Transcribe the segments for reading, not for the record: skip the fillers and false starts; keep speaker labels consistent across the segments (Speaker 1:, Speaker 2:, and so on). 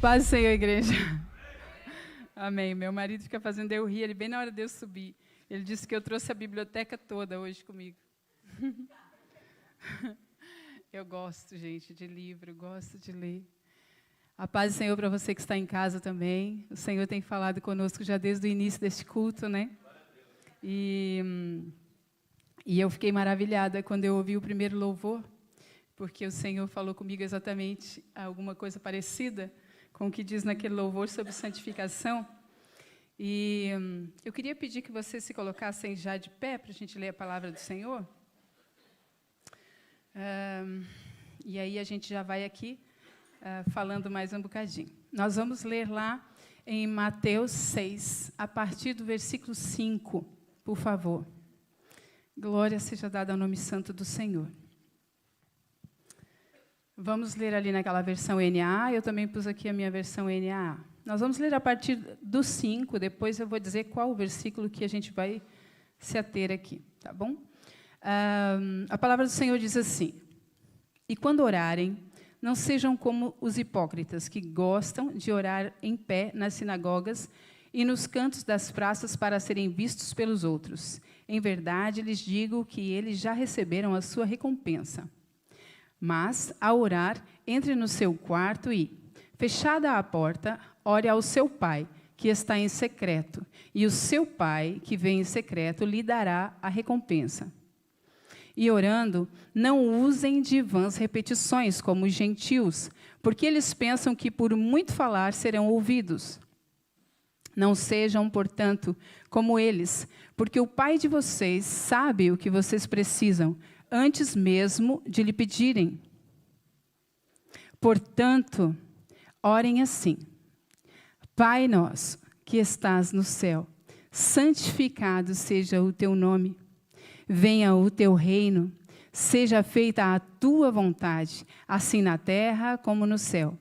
Speaker 1: Paz, Senhor, igreja. Amém. Meu marido fica fazendo eu rir, ele bem na hora de eu subir. Ele disse que eu trouxe a biblioteca toda hoje comigo. Eu gosto, gente, de livro, gosto de ler. A paz do Senhor para você que está em casa também. O Senhor tem falado conosco já desde o início deste culto, né? E eu fiquei maravilhada quando eu ouvi o primeiro louvor, porque o Senhor falou comigo exatamente alguma coisa parecida com o que diz naquele louvor sobre santificação. E eu queria pedir que vocês se colocassem já de pé para a gente ler a palavra do Senhor. E aí a gente já vai aqui falando mais um bocadinho. Nós vamos ler lá em Mateus 6, a partir do versículo 5, por favor. Glória seja dada ao nome santo do Senhor. Vamos ler ali naquela versão NAA, eu também pus aqui a minha versão NAA. Nós vamos ler a partir do 5, depois eu vou dizer qual o versículo que a gente vai se ater aqui, tá bom? A palavra do Senhor diz assim: e quando orarem, não sejam como os hipócritas, que gostam de orar em pé nas sinagogas e nos cantos das praças para serem vistos pelos outros. Em verdade, lhes digo que eles já receberam a sua recompensa. Mas, ao orar, entre no seu quarto e, fechada a porta, ore ao seu pai, que está em secreto, e o seu pai, que vem em secreto, lhe dará a recompensa. E orando, não usem de vãs repetições, como os gentios, porque eles pensam que por muito falar serão ouvidos. Não sejam, portanto, como eles, porque o Pai de vocês sabe o que vocês precisam, antes mesmo de lhe pedirem. Portanto, orem assim: Pai nosso, que estás no céu, santificado seja o teu nome. Venha o teu reino, seja feita a tua vontade, assim na terra como no céu.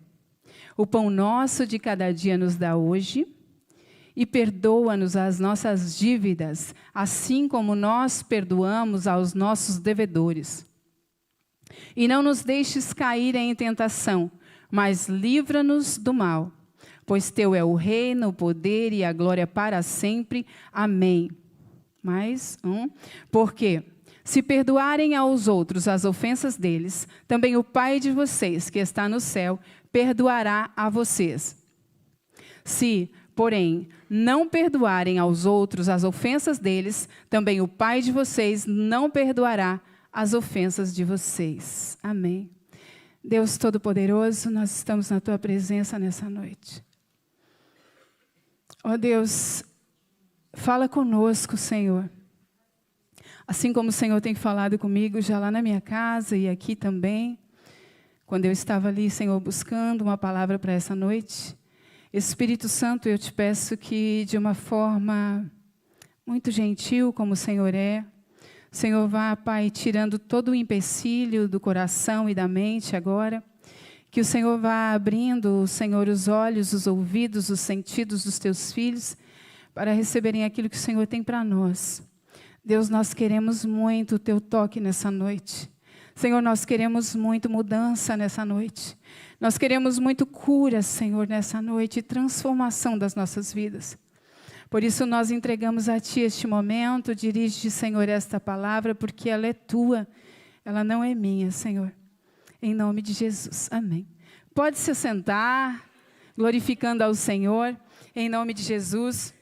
Speaker 1: O pão nosso de cada dia nos dá hoje, e perdoa-nos as nossas dívidas, assim como nós perdoamos aos nossos devedores. E não nos deixes cair em tentação, mas livra-nos do mal. Pois teu é o reino, o poder e a glória para sempre. Amém. Mais um. Porque, se perdoarem aos outros as ofensas deles, também o Pai de vocês, que está no céu, perdoará a vocês. Se, porém, não perdoarem aos outros as ofensas deles, também o Pai de vocês não perdoará as ofensas de vocês. Amém. Deus Todo-Poderoso, nós estamos na Tua presença nessa noite. Ó Deus, fala conosco, Senhor. Assim como o Senhor tem falado comigo já lá na minha casa e aqui também, quando eu estava ali, Senhor, buscando uma palavra para essa noite. Espírito Santo, eu te peço que, de uma forma muito gentil, como o Senhor é, o Senhor vá, Pai, tirando todo o empecilho do coração e da mente agora, que o Senhor vá abrindo, Senhor, os olhos, os ouvidos, os sentidos dos teus filhos, para receberem aquilo que o Senhor tem para nós. Deus, nós queremos muito o teu toque nessa noite. Senhor, nós queremos muito mudança nessa noite. Nós queremos muito cura, Senhor, nessa noite, e transformação das nossas vidas. Por isso, nós entregamos a Ti este momento. Dirige, Senhor, esta palavra, porque ela é Tua, ela não é minha, Senhor. Em nome de Jesus, amém. Pode se sentar, glorificando ao Senhor, em nome de Jesus.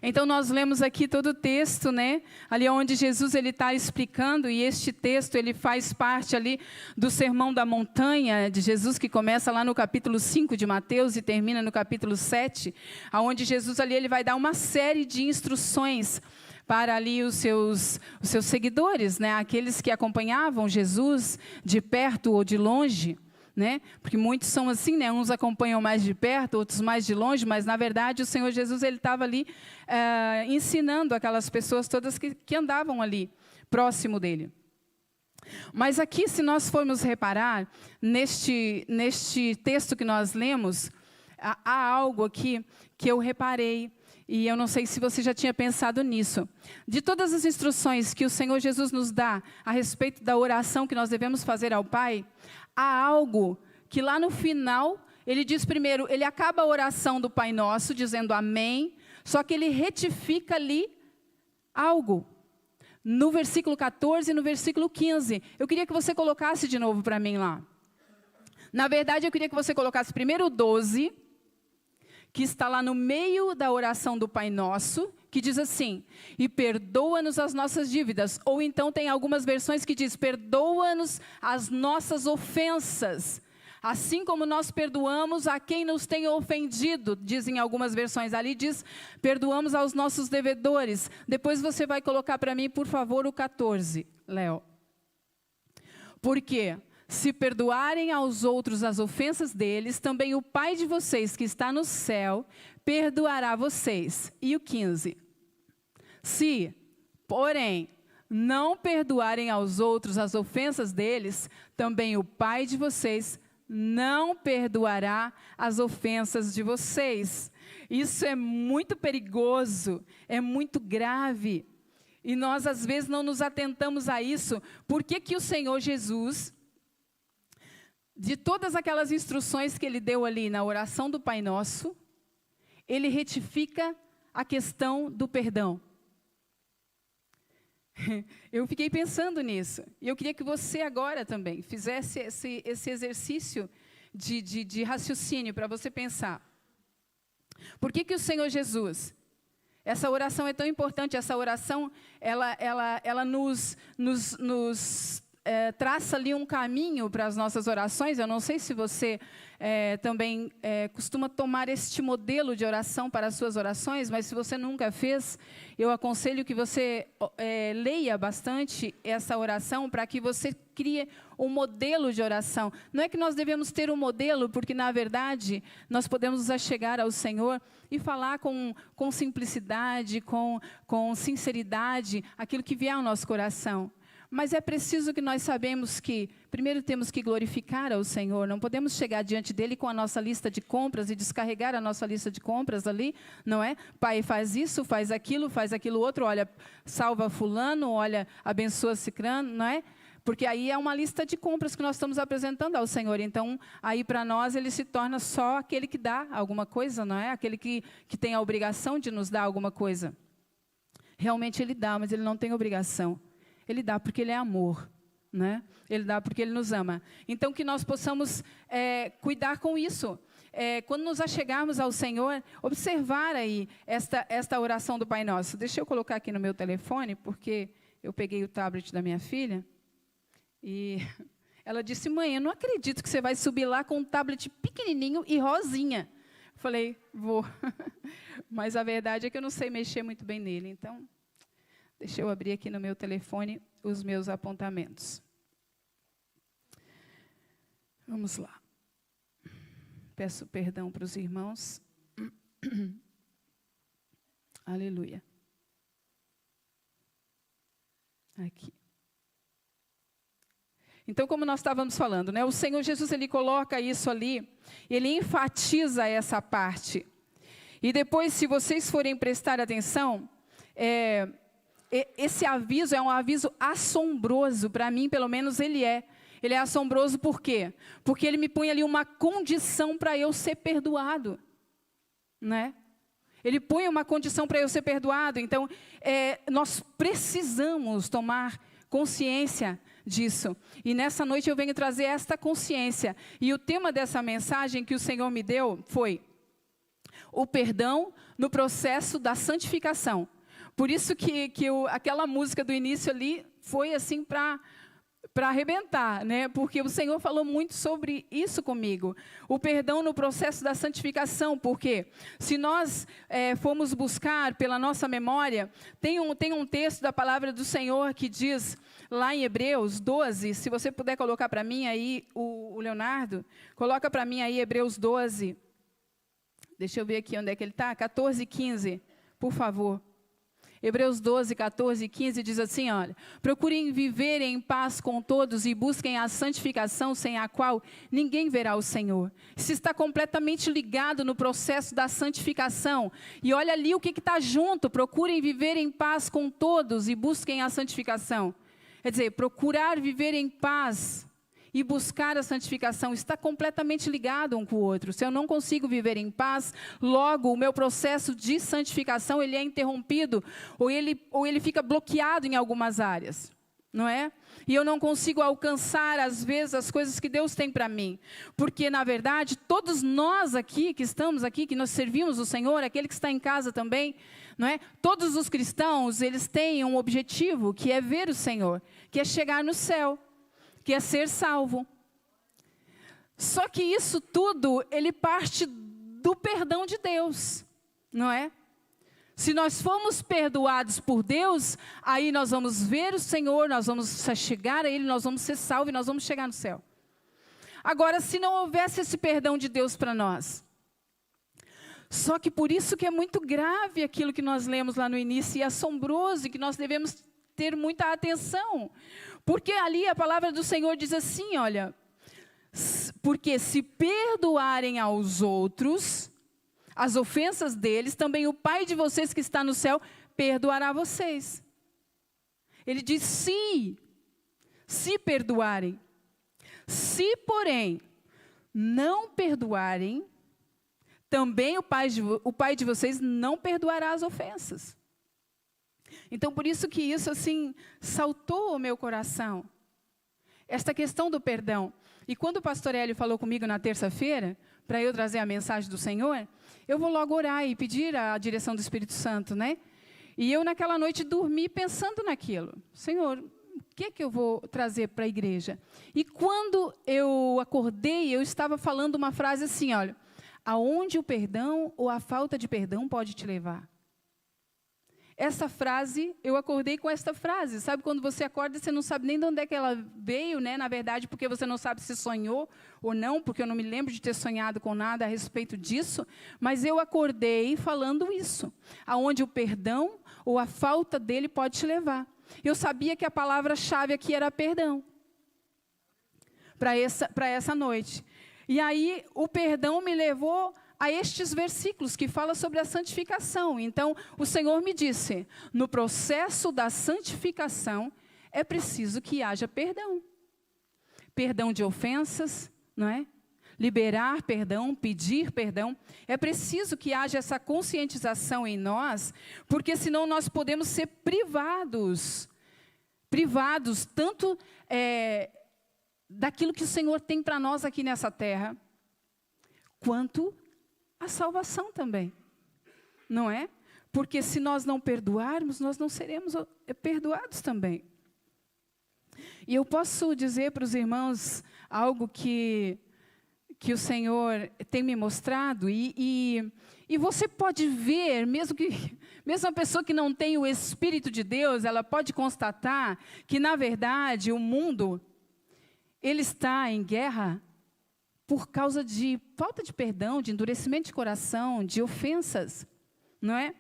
Speaker 1: Então, nós lemos aqui todo o texto, né? Ali onde Jesus está explicando, e este texto ele faz parte ali do Sermão da Montanha de Jesus, que começa lá no capítulo 5 de Mateus e termina no capítulo 7, onde Jesus ali ele vai dar uma série de instruções para ali os seus seguidores, né? Aqueles que acompanhavam Jesus de perto ou de longe. Né? Porque muitos são assim, né? Uns acompanham mais de perto, outros mais de longe, mas na verdade o Senhor Jesus ele estava ali ensinando aquelas pessoas todas que andavam ali próximo dele. Mas aqui, se nós formos reparar neste texto que nós lemos, há algo aqui que eu reparei. E eu não sei se você já tinha pensado nisso. De todas as instruções que o Senhor Jesus nos dá a respeito da oração que nós devemos fazer ao Pai, há algo que lá no final ele diz primeiro, ele acaba a oração do Pai Nosso, dizendo amém, só que ele retifica ali algo. No versículo 14 e no versículo 15. Eu queria que você colocasse de novo para mim lá. Na verdade, eu queria que você colocasse primeiro o 12, que está lá no meio da oração do Pai Nosso, que diz assim, e perdoa-nos as nossas dívidas. Ou então tem algumas versões que diz, perdoa-nos as nossas ofensas. Assim como nós perdoamos a quem nos tem ofendido, dizem algumas versões. Ali diz, perdoamos aos nossos devedores. Depois você vai colocar para mim, por favor, o 14, Léo. Por quê? Se perdoarem aos outros as ofensas deles, também o Pai de vocês que está no céu perdoará vocês. E o 15. Se, porém, não perdoarem aos outros as ofensas deles, também o Pai de vocês não perdoará as ofensas de vocês. Isso é muito perigoso, é muito grave. E nós, às vezes, não nos atentamos a isso. Por que que o Senhor Jesus, de todas aquelas instruções que Ele deu ali na oração do Pai Nosso, Ele retifica a questão do perdão? Eu fiquei pensando nisso, e eu queria que você agora também fizesse esse exercício de raciocínio para você pensar. Por que que o Senhor Jesus, essa oração é tão importante, essa oração, ela nos traça ali um caminho para as nossas orações. Eu não sei se você também costuma tomar este modelo de oração para as suas orações, mas se você nunca fez, eu aconselho que você leia bastante essa oração para que você crie um modelo de oração. Não é que nós devemos ter um modelo, porque na verdade nós podemos nos achegar ao Senhor e falar com simplicidade, com sinceridade, aquilo que vier ao nosso coração. Mas é preciso que nós sabemos que, primeiro temos que glorificar ao Senhor, não podemos chegar diante dEle com a nossa lista de compras e descarregar a nossa lista de compras ali, não é? Pai, faz isso, faz aquilo outro, olha, salva fulano, olha, abençoa cicrano, não é? Porque aí é uma lista de compras que nós estamos apresentando ao Senhor, então, aí para nós Ele se torna só aquele que dá alguma coisa, não é? Aquele que tem a obrigação de nos dar alguma coisa. Realmente Ele dá, mas Ele não tem obrigação. Ele dá porque Ele é amor, né? Ele dá porque Ele nos ama. Então, que nós possamos cuidar com isso. Quando nos achegarmos ao Senhor, observar aí esta oração do Pai Nosso. Deixa eu colocar aqui no meu telefone, porque eu peguei o tablet da minha filha, e ela disse, mãe, eu não acredito que você vai subir lá com um tablet pequenininho e rosinha. Eu falei, vou. Mas a verdade é que eu não sei mexer muito bem nele, então... Deixa eu abrir aqui no meu telefone os meus apontamentos. Vamos lá. Peço perdão para os irmãos. Aleluia. Aqui. Então, como nós estávamos falando, né? O Senhor Jesus, Ele coloca isso ali, Ele enfatiza essa parte. E depois, se vocês forem prestar atenção, esse aviso é um aviso assombroso, para mim, pelo menos, ele é. Ele é assombroso por quê? Porque ele me põe ali uma condição para eu ser perdoado, né? Ele põe uma condição para eu ser perdoado. Então, nós precisamos tomar consciência disso. E nessa noite eu venho trazer esta consciência. E o tema dessa mensagem que o Senhor me deu foi o perdão no processo da santificação. Por isso que aquela música do início ali foi assim para arrebentar, né? Porque o Senhor falou muito sobre isso comigo. O perdão no processo da santificação, porque se nós formos buscar pela nossa memória, tem um texto da palavra do Senhor que diz, lá em Hebreus 12, se você puder colocar para mim aí, o Leonardo, coloca para mim aí Hebreus 12, deixa eu ver aqui onde é que ele está, 14 e 15, por favor. Hebreus 12, 14 e 15 diz assim, olha, procurem viver em paz com todos e busquem a santificação sem a qual ninguém verá o Senhor. Isso está completamente ligado no processo da santificação. E olha ali o que está junto, procurem viver em paz com todos e busquem a santificação. Quer dizer, procurar viver em paz e buscar a santificação está completamente ligado um com o outro. Se eu não consigo viver em paz, logo o meu processo de santificação ele é interrompido, ou ele fica bloqueado em algumas áreas, não é? E eu não consigo alcançar, às vezes, as coisas que Deus tem para mim. Porque, na verdade, todos nós aqui, que estamos aqui, que nós servimos o Senhor, aquele que está em casa também, não é? Todos os cristãos, eles têm um objetivo, que é ver o Senhor, que é chegar no céu, que é ser salvo. Só que isso tudo, ele parte do perdão de Deus, não é? Se nós formos perdoados por Deus, aí nós vamos ver o Senhor, nós vamos chegar a Ele, nós vamos ser salvos e nós vamos chegar no céu. Agora, se não houvesse esse perdão de Deus para nós, só que por isso que é muito grave aquilo que nós lemos lá no início, e assombroso, e que nós devemos ter muita atenção, porque ali a palavra do Senhor diz assim, olha, porque se perdoarem aos outros as ofensas deles, também o Pai de vocês que está no céu perdoará vocês. Ele diz se perdoarem. Se, porém, não perdoarem, também o pai de vocês não perdoará as ofensas. Então, por isso que isso, assim, saltou o meu coração. Esta questão do perdão. E quando o pastor Hélio falou comigo na terça-feira, para eu trazer a mensagem do Senhor, eu vou logo orar e pedir a direção do Espírito Santo, né? E eu naquela noite dormi pensando naquilo. Senhor, o que é que eu vou trazer para a igreja? E quando eu acordei, eu estava falando uma frase assim, olha, aonde o perdão ou a falta de perdão pode te levar? Essa frase, eu acordei com esta frase. Sabe quando você acorda e você não sabe nem de onde é que ela veio, né? Na verdade, porque você não sabe se sonhou ou não, porque eu não me lembro de ter sonhado com nada a respeito disso. Mas eu acordei falando isso. Aonde o perdão ou a falta dele pode te levar. Eu sabia que a palavra-chave aqui era perdão. Para essa noite. E aí, o perdão me levou a estes versículos que falam sobre a santificação. Então, o Senhor me disse, no processo da santificação, é preciso que haja perdão. Perdão de ofensas, não é? Liberar perdão, pedir perdão. É preciso que haja essa conscientização em nós, porque senão nós podemos ser privados tanto daquilo que o Senhor tem para nós aqui nessa terra, quanto a salvação também, não é? Porque se nós não perdoarmos, nós não seremos perdoados também. E eu posso dizer para os irmãos algo que o Senhor tem me mostrado, e você pode ver, mesmo a pessoa que não tem o Espírito de Deus, ela pode constatar que, na verdade, o mundo, ele está em guerra por causa de falta de perdão, de endurecimento de coração, de ofensas, não é?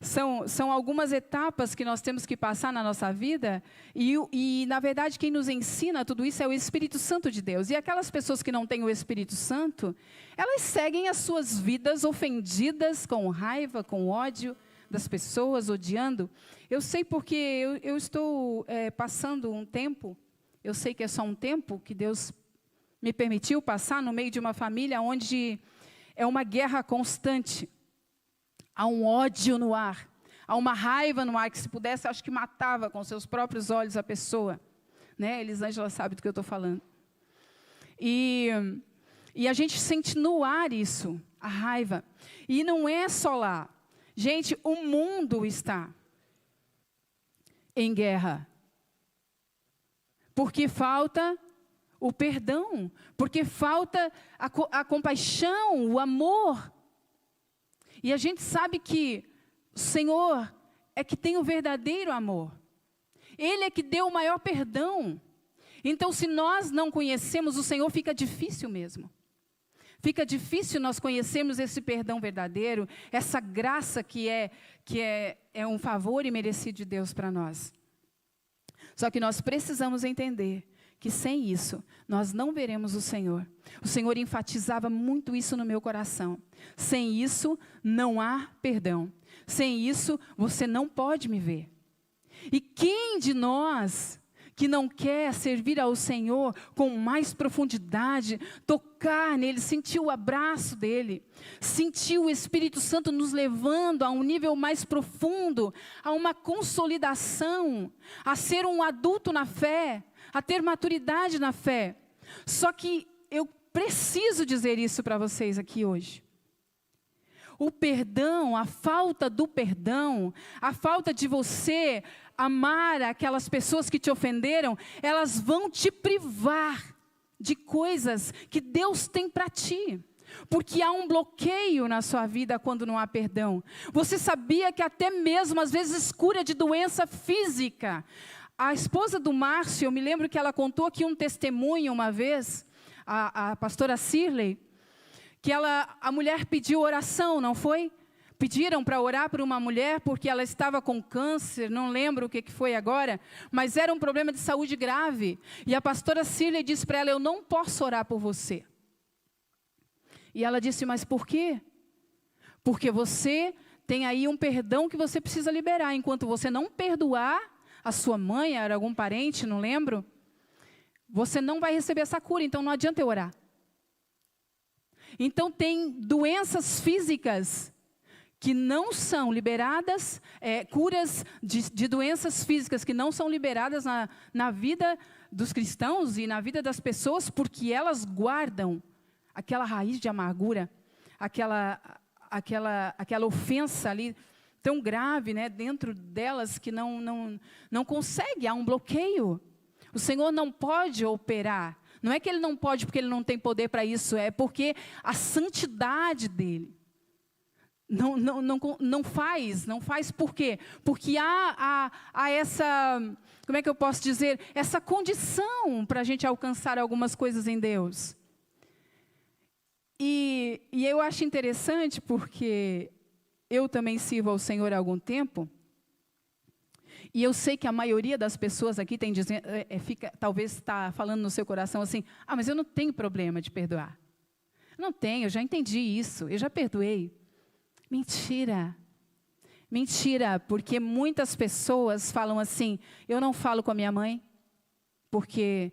Speaker 1: São algumas etapas que nós temos que passar na nossa vida, e, na verdade, quem nos ensina tudo isso é o Espírito Santo de Deus. E aquelas pessoas que não têm o Espírito Santo, elas seguem as suas vidas ofendidas, com raiva, com ódio das pessoas, odiando. Eu sei porque eu estou passando um tempo, eu sei que é só um tempo que Deus me permitiu passar no meio de uma família onde é uma guerra constante. Há um ódio no ar, há uma raiva no ar, que se pudesse, acho que matava com seus próprios olhos a pessoa. Né? Elisângela sabe do que eu estou falando. E a gente sente no ar isso, a raiva. E não é só lá. Gente, o mundo está em guerra. Porque falta o perdão, porque falta a compaixão, o amor. E a gente sabe que o Senhor é que tem o verdadeiro amor. Ele é que deu o maior perdão. Então, se nós não conhecemos o Senhor, fica difícil mesmo. Fica difícil nós conhecermos esse perdão verdadeiro, essa graça que é um favor imerecido de Deus para nós. Só que nós precisamos entender que sem isso, nós não veremos o Senhor. O Senhor enfatizava muito isso no meu coração. Sem isso, não há perdão. Sem isso, você não pode me ver. E quem de nós que não quer servir ao Senhor com mais profundidade, tocar nele, sentir o abraço dele, sentir o Espírito Santo nos levando a um nível mais profundo, a uma consolidação, a ser um adulto na fé, a ter maturidade na fé. Só que eu preciso dizer isso para vocês aqui hoje. O perdão, a falta do perdão, a falta de você amar aquelas pessoas que te ofenderam, elas vão te privar de coisas que Deus tem para ti. Porque há um bloqueio na sua vida quando não há perdão. Você sabia que até mesmo, às vezes, cura de doença física. A esposa do Márcio, eu me lembro que ela contou aqui um testemunho uma vez, a pastora Cirley, que a mulher pediu oração, não foi? Pediram para orar por uma mulher porque ela estava com câncer, não lembro o que foi agora, mas era um problema de saúde grave. E a pastora Cirley disse para ela, eu não posso orar por você. E ela disse, mas por quê? Porque você tem aí um perdão que você precisa liberar. Enquanto você não perdoar a sua mãe, era algum parente, não lembro, você não vai receber essa cura, então não adianta eu orar. Então tem doenças físicas que não são liberadas, curas de doenças físicas que não são liberadas na vida dos cristãos e na vida das pessoas, porque elas guardam aquela raiz de amargura, aquela ofensa ali tão grave, né, dentro delas que não consegue, há um bloqueio. O Senhor não pode operar. Não é que Ele não pode porque Ele não tem poder para isso, é porque a santidade dEle não faz por quê? Porque há essa, como é que eu posso dizer, essa condição para a gente alcançar algumas coisas em Deus. E eu acho interessante porque eu também sirvo ao Senhor há algum tempo, e eu sei que a maioria das pessoas aqui talvez está falando no seu coração assim, mas eu não tenho problema de perdoar. Não tenho, eu já entendi isso, eu já perdoei. Mentira. Mentira, porque muitas pessoas falam assim, eu não falo com a minha mãe, porque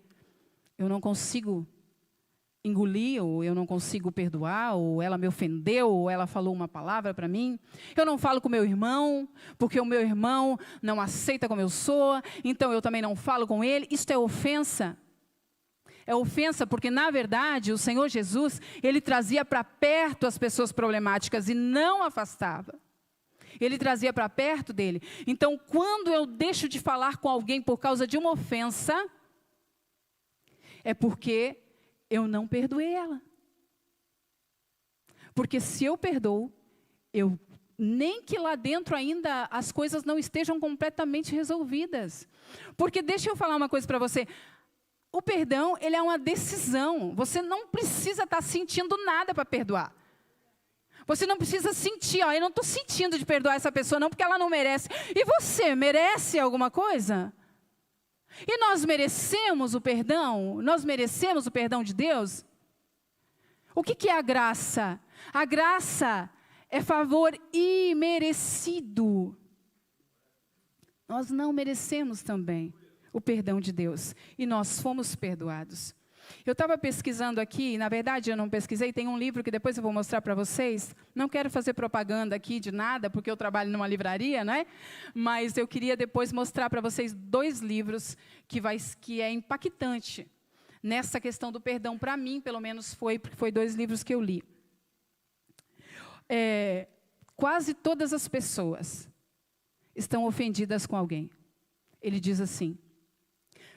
Speaker 1: eu não consigo engolir, ou eu não consigo perdoar, ou ela me ofendeu, ou ela falou uma palavra para mim. Eu não falo com meu irmão, porque o meu irmão não aceita como eu sou, então eu também não falo com ele. Isso é ofensa. É ofensa porque, na verdade, o Senhor Jesus, Ele trazia para perto as pessoas problemáticas e não afastava. Ele trazia para perto dele. Então, quando eu deixo de falar com alguém por causa de uma ofensa, é porque eu não perdoei ela. Porque se eu perdoo, nem que lá dentro ainda as coisas não estejam completamente resolvidas. Porque deixa eu falar uma coisa para você. O perdão, ele é uma decisão. Você não precisa estar sentindo nada para perdoar. Você não precisa sentir, eu não estou sentindo de perdoar essa pessoa não, porque ela não merece. E você, merece alguma coisa? E nós merecemos o perdão? Nós merecemos o perdão de Deus? O que é a graça? A graça é favor imerecido. Nós não merecemos também o perdão de Deus. E nós fomos perdoados. Eu estava pesquisando aqui, na verdade eu não pesquisei, tem um livro que depois eu vou mostrar para vocês. Não quero fazer propaganda aqui de nada, porque eu trabalho numa livraria, né? Mas eu queria depois mostrar para vocês 2 livros que é impactante nessa questão do perdão. Para mim, pelo menos porque foi 2 livros que eu li. Quase todas as pessoas estão ofendidas com alguém. Ele diz assim,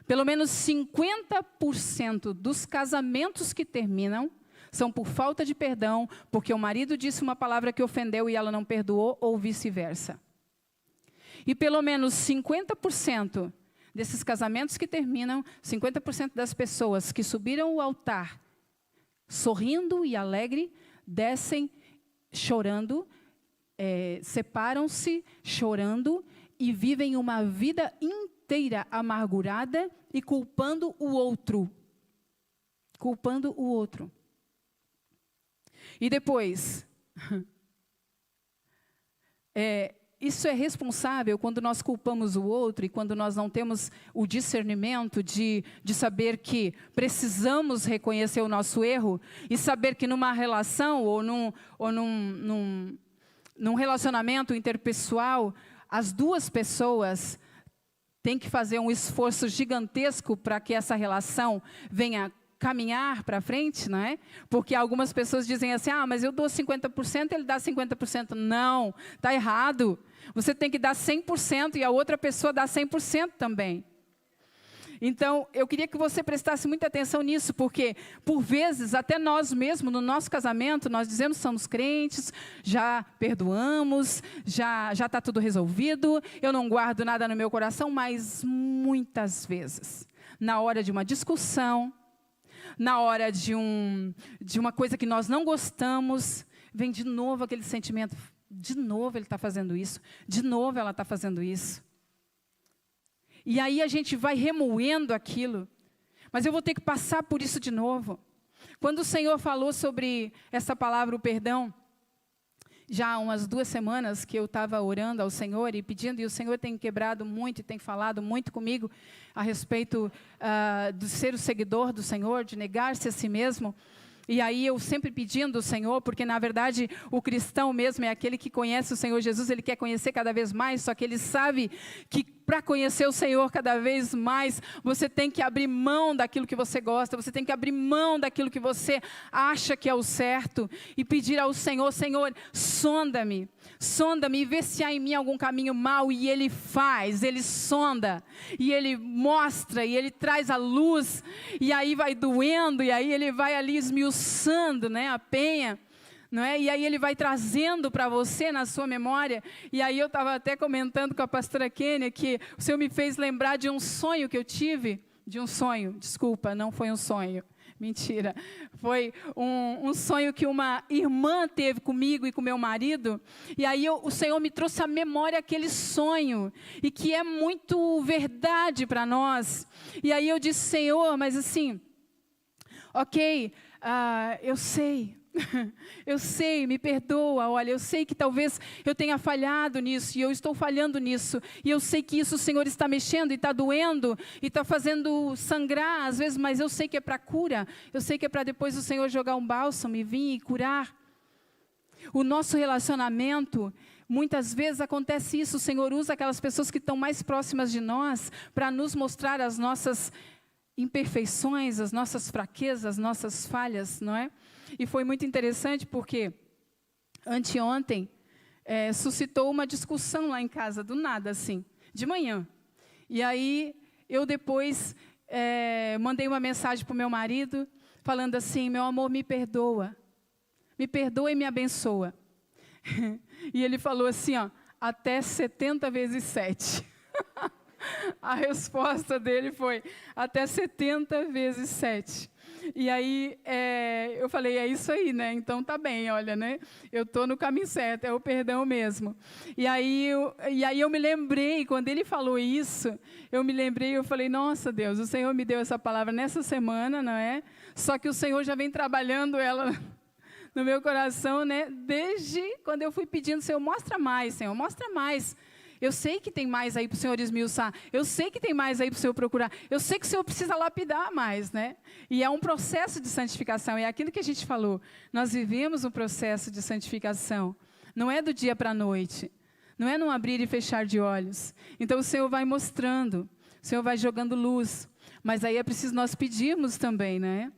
Speaker 1: pelo menos 50% dos casamentos que terminam são por falta de perdão, porque o marido disse uma palavra que ofendeu e ela não perdoou, ou vice-versa. E pelo menos 50% desses casamentos que terminam, 50% das pessoas que subiram o altar, sorrindo e alegre, descem chorando, separam-se chorando e vivem uma vida inteira amargurada e culpando o outro. Culpando o outro. E depois, isso é responsável quando nós culpamos o outro e quando nós não temos o discernimento de saber que precisamos reconhecer o nosso erro e saber que numa relação ou num relacionamento interpessoal, as duas pessoas têm que fazer um esforço gigantesco para que essa relação venha caminhar para frente, não é? Porque algumas pessoas dizem assim, mas eu dou 50%, ele dá 50%. Não, está errado. Você tem que dar 100% e a outra pessoa dá 100% também. Então, eu queria que você prestasse muita atenção nisso, porque, por vezes, até nós mesmos, no nosso casamento, nós dizemos que somos crentes, já perdoamos, já está tudo resolvido, eu não guardo nada no meu coração, mas muitas vezes, na hora de uma discussão, na hora de uma coisa que nós não gostamos, vem de novo aquele sentimento, de novo ele está fazendo isso, de novo ela está fazendo isso. E aí a gente vai remoendo aquilo, mas eu vou ter que passar por isso de novo. Quando o Senhor falou sobre essa palavra, o perdão, já há umas 2 semanas que eu estava orando ao Senhor e pedindo, e o Senhor tem quebrado muito e tem falado muito comigo a respeito de ser o seguidor do Senhor, de negar-se a si mesmo. E aí eu sempre pedindo ao Senhor, porque na verdade o cristão mesmo é aquele que conhece o Senhor Jesus, ele quer conhecer cada vez mais, só que ele sabe que para conhecer o Senhor cada vez mais, você tem que abrir mão daquilo que você gosta, você tem que abrir mão daquilo que você acha que é o certo, e pedir ao Senhor, Senhor, sonda-me e vê se há em mim algum caminho mau, e Ele faz, Ele sonda, e Ele mostra, e Ele traz a luz, e aí vai doendo, e aí Ele vai ali esmiuçando, né, a penha, não é? E aí Ele vai trazendo para você na sua memória. E aí eu estava até comentando com a pastora Kênia que o Senhor me fez lembrar de um sonho que eu tive. Desculpa, não foi um sonho. Mentira. Foi um sonho que uma irmã teve comigo e com meu marido. E aí o Senhor me trouxe à memória aquele sonho. E que é muito verdade para nós. E aí eu disse, Senhor, mas assim, ok, eu sei. Eu sei, me perdoa, olha, eu sei que talvez eu tenha falhado nisso, e eu estou falhando nisso, e eu sei que isso o Senhor está mexendo, e está doendo, e está fazendo sangrar, às vezes, mas eu sei que é para cura, eu sei que é para depois o Senhor jogar um bálsamo e vir e curar. O nosso relacionamento, muitas vezes acontece isso, o Senhor usa aquelas pessoas que estão mais próximas de nós, para nos mostrar as nossas imperfeições, as nossas fraquezas, as nossas falhas, não é? E foi muito interessante porque anteontem suscitou uma discussão lá em casa, do nada, assim, de manhã. E aí eu depois mandei uma mensagem para o meu marido, falando assim, meu amor, me perdoa e me abençoa. E ele falou assim, até 70 vezes 7. A resposta dele foi, até 70 vezes 7. E aí, eu falei, é isso aí, né? Então tá bem, olha, né? Eu estou no caminho certo, é o perdão mesmo. E aí eu me lembrei, quando ele falou isso, eu falei, nossa Deus, o Senhor me deu essa palavra nessa semana, não é? Só que o Senhor já vem trabalhando ela no meu coração, né? Desde quando eu fui pedindo, Senhor, mostra mais, Senhor, mostra mais. Eu sei que tem mais aí para o Senhor esmiuçar. Eu sei que tem mais aí para o Senhor procurar. Eu sei que o Senhor precisa lapidar mais, né? E é um processo de santificação. É aquilo que a gente falou. Nós vivemos um processo de santificação. Não é do dia para a noite. Não é num abrir e fechar de olhos. Então o Senhor vai mostrando. O Senhor vai jogando luz. Mas aí é preciso nós pedirmos também, né?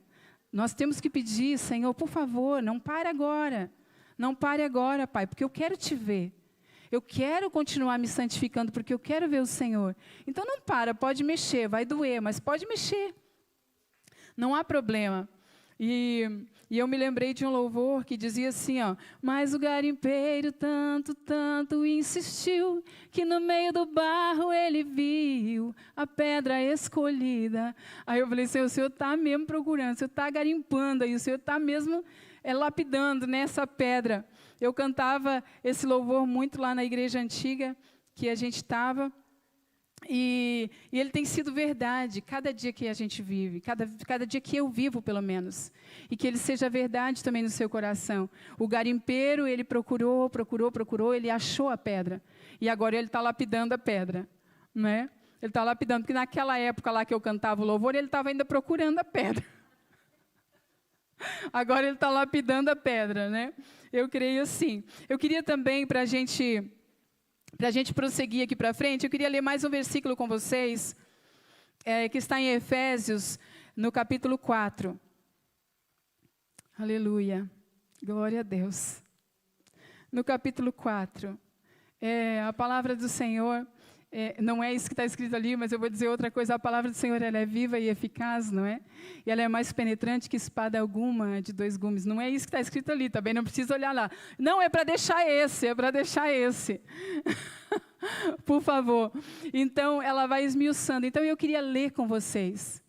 Speaker 1: Nós temos que pedir, Senhor, por favor, não pare agora. Não pare agora, Pai, porque eu quero te ver. Eu quero continuar me santificando, porque eu quero ver o Senhor. Então não para, pode mexer, vai doer, mas pode mexer. Não há problema. E eu me lembrei de um louvor que dizia assim, mas o garimpeiro tanto insistiu, que no meio do barro ele viu a pedra escolhida. Aí eu falei, Senhor, o Senhor está mesmo procurando, o Senhor está garimpando aí, o Senhor está mesmo lapidando nessa pedra. Eu cantava esse louvor muito lá na igreja antiga que a gente estava. E ele tem sido verdade, cada dia que a gente vive, cada dia que eu vivo, pelo menos. E que ele seja verdade também no seu coração. O garimpeiro, ele procurou, ele achou a pedra. E agora ele está lapidando a pedra, né? Ele está lapidando, porque naquela época lá que eu cantava o louvor, ele estava ainda procurando a pedra. Agora ele está lapidando a pedra, né? Eu creio assim. Eu queria também, para a gente prosseguir aqui para frente, eu queria ler mais um versículo com vocês, que está em Efésios, no capítulo 4. Aleluia. Glória a Deus. No capítulo 4. A palavra do Senhor, não é isso que está escrito ali, mas eu vou dizer outra coisa. A palavra do Senhor, ela é viva e eficaz, não é? E ela é mais penetrante que espada alguma de 2 gumes. Não é isso que está escrito ali, também não precisa olhar lá. Não, é para deixar esse, Por favor. Então, ela vai esmiuçando. Então, eu queria ler com vocês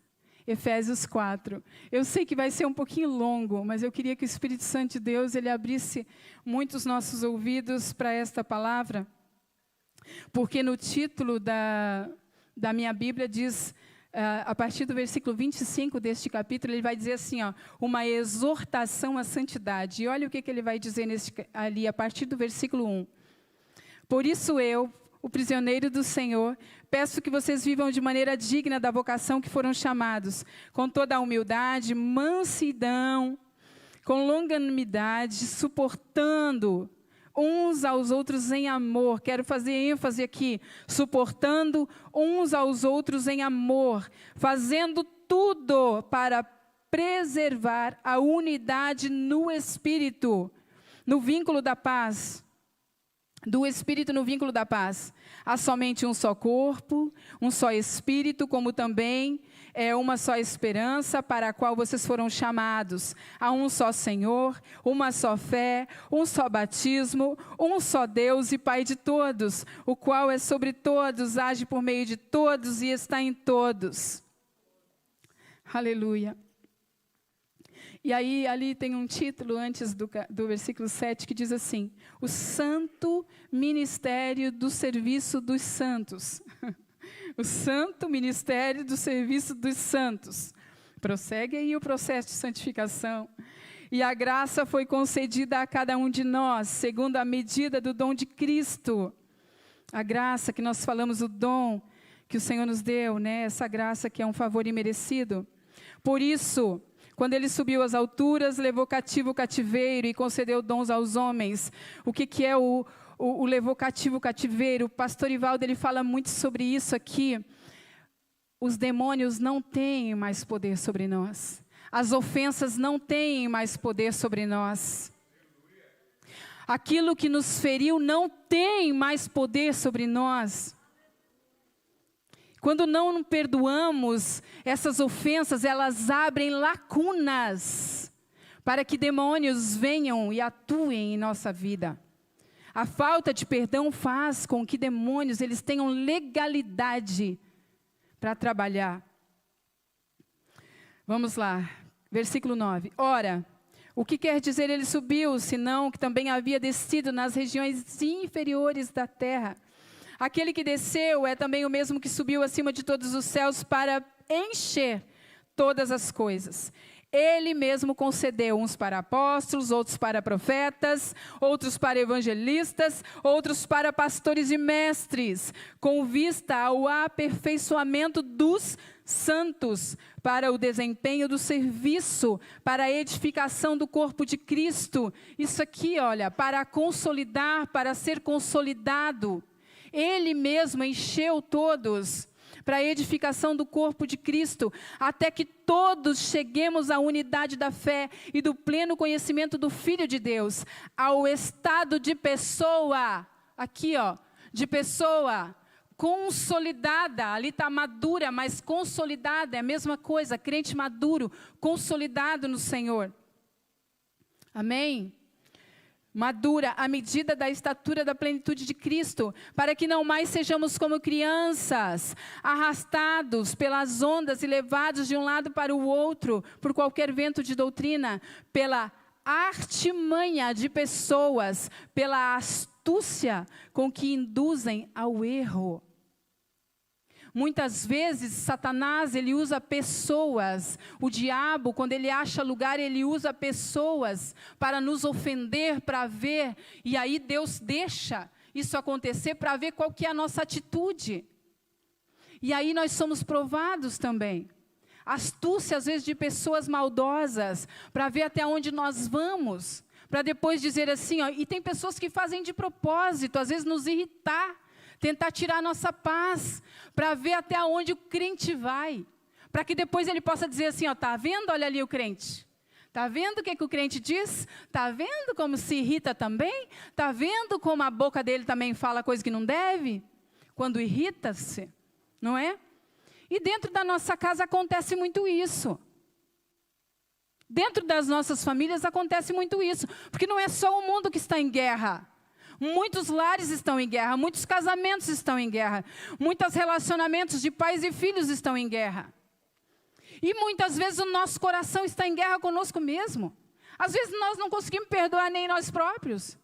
Speaker 1: Efésios 4. Eu sei que vai ser um pouquinho longo, mas eu queria que o Espírito Santo de Deus, ele abrisse muito os nossos ouvidos para esta palavra. Porque no título da minha Bíblia diz, a partir do versículo 25 deste capítulo, ele vai dizer assim, ó, uma exortação à santidade. E olha o que ele vai dizer ali, a partir do versículo 1. Por isso eu, o prisioneiro do Senhor, peço que vocês vivam de maneira digna da vocação que foram chamados, com toda a humildade, mansidão, com longanimidade, suportando uns aos outros em amor. Quero fazer ênfase aqui, suportando uns aos outros em amor, fazendo tudo para preservar a unidade no Espírito, no vínculo da paz. Do Espírito no vínculo da paz. Há somente um só corpo, um só Espírito, como também é uma só esperança para a qual vocês foram chamados. Há um só Senhor, uma só fé, um só batismo, um só Deus e Pai de todos, o qual é sobre todos, age por meio de todos e está em todos. Aleluia. E aí, ali tem um título antes do versículo 7 que diz assim, o santo ministério do serviço dos santos. O santo ministério do serviço dos santos. Prossegue aí o processo de santificação. E a graça foi concedida a cada um de nós, segundo a medida do dom de Cristo. A graça que nós falamos, o dom que o Senhor nos deu, né? Essa graça que é um favor imerecido. Por isso, quando ele subiu às alturas, levou cativo o cativeiro e concedeu dons aos homens. O que é o levou cativo o cativeiro? O pastor Ivaldo, ele fala muito sobre isso aqui. Os demônios não têm mais poder sobre nós. As ofensas não têm mais poder sobre nós. Aquilo que nos feriu não tem mais poder sobre nós. Quando não perdoamos, essas ofensas, elas abrem lacunas para que demônios venham e atuem em nossa vida. A falta de perdão faz com que demônios eles tenham legalidade para trabalhar. Vamos lá, versículo 9. Ora, o que quer dizer ele subiu, senão que também havia descido nas regiões inferiores da terra? Aquele que desceu é também o mesmo que subiu acima de todos os céus para encher todas as coisas. Ele mesmo concedeu uns para apóstolos, outros para profetas, outros para evangelistas, outros para pastores e mestres, com vista ao aperfeiçoamento dos santos, para o desempenho do serviço, para a edificação do corpo de Cristo. Isso aqui, olha, para consolidar, para ser consolidado. Ele mesmo encheu todos para a edificação do corpo de Cristo, até que todos cheguemos à unidade da fé e do pleno conhecimento do Filho de Deus, ao estado de pessoa, aqui ó, de pessoa consolidada, ali está madura, mas consolidada, é a mesma coisa, crente maduro, consolidado no Senhor. Amém? Madura, à medida da estatura da plenitude de Cristo, para que não mais sejamos como crianças, arrastados pelas ondas e levados de um lado para o outro, por qualquer vento de doutrina, pela artimanha de pessoas, pela astúcia com que induzem ao erro. Muitas vezes, Satanás, ele usa pessoas. O diabo, quando ele acha lugar, ele usa pessoas para nos ofender, para ver. E aí Deus deixa isso acontecer para ver qual que é a nossa atitude. E aí nós somos provados também. Astúcia, às vezes, de pessoas maldosas, para ver até onde nós vamos. Para depois dizer assim, ó, e tem pessoas que fazem de propósito, às vezes nos irritar, tentar tirar a nossa paz, para ver até onde o crente vai, para que depois ele possa dizer assim, ó, tá vendo, olha ali o crente, tá vendo o que o crente diz, tá vendo como se irrita também, tá vendo como a boca dele também fala coisa que não deve, quando irrita-se, não é? E dentro da nossa casa acontece muito isso. Dentro das nossas famílias acontece muito isso, porque não é só o mundo que está em guerra. Muitos lares estão em guerra, muitos casamentos estão em guerra, muitos relacionamentos de pais e filhos estão em guerra. E muitas vezes o nosso coração está em guerra conosco mesmo. Às vezes nós não conseguimos perdoar nem nós próprios.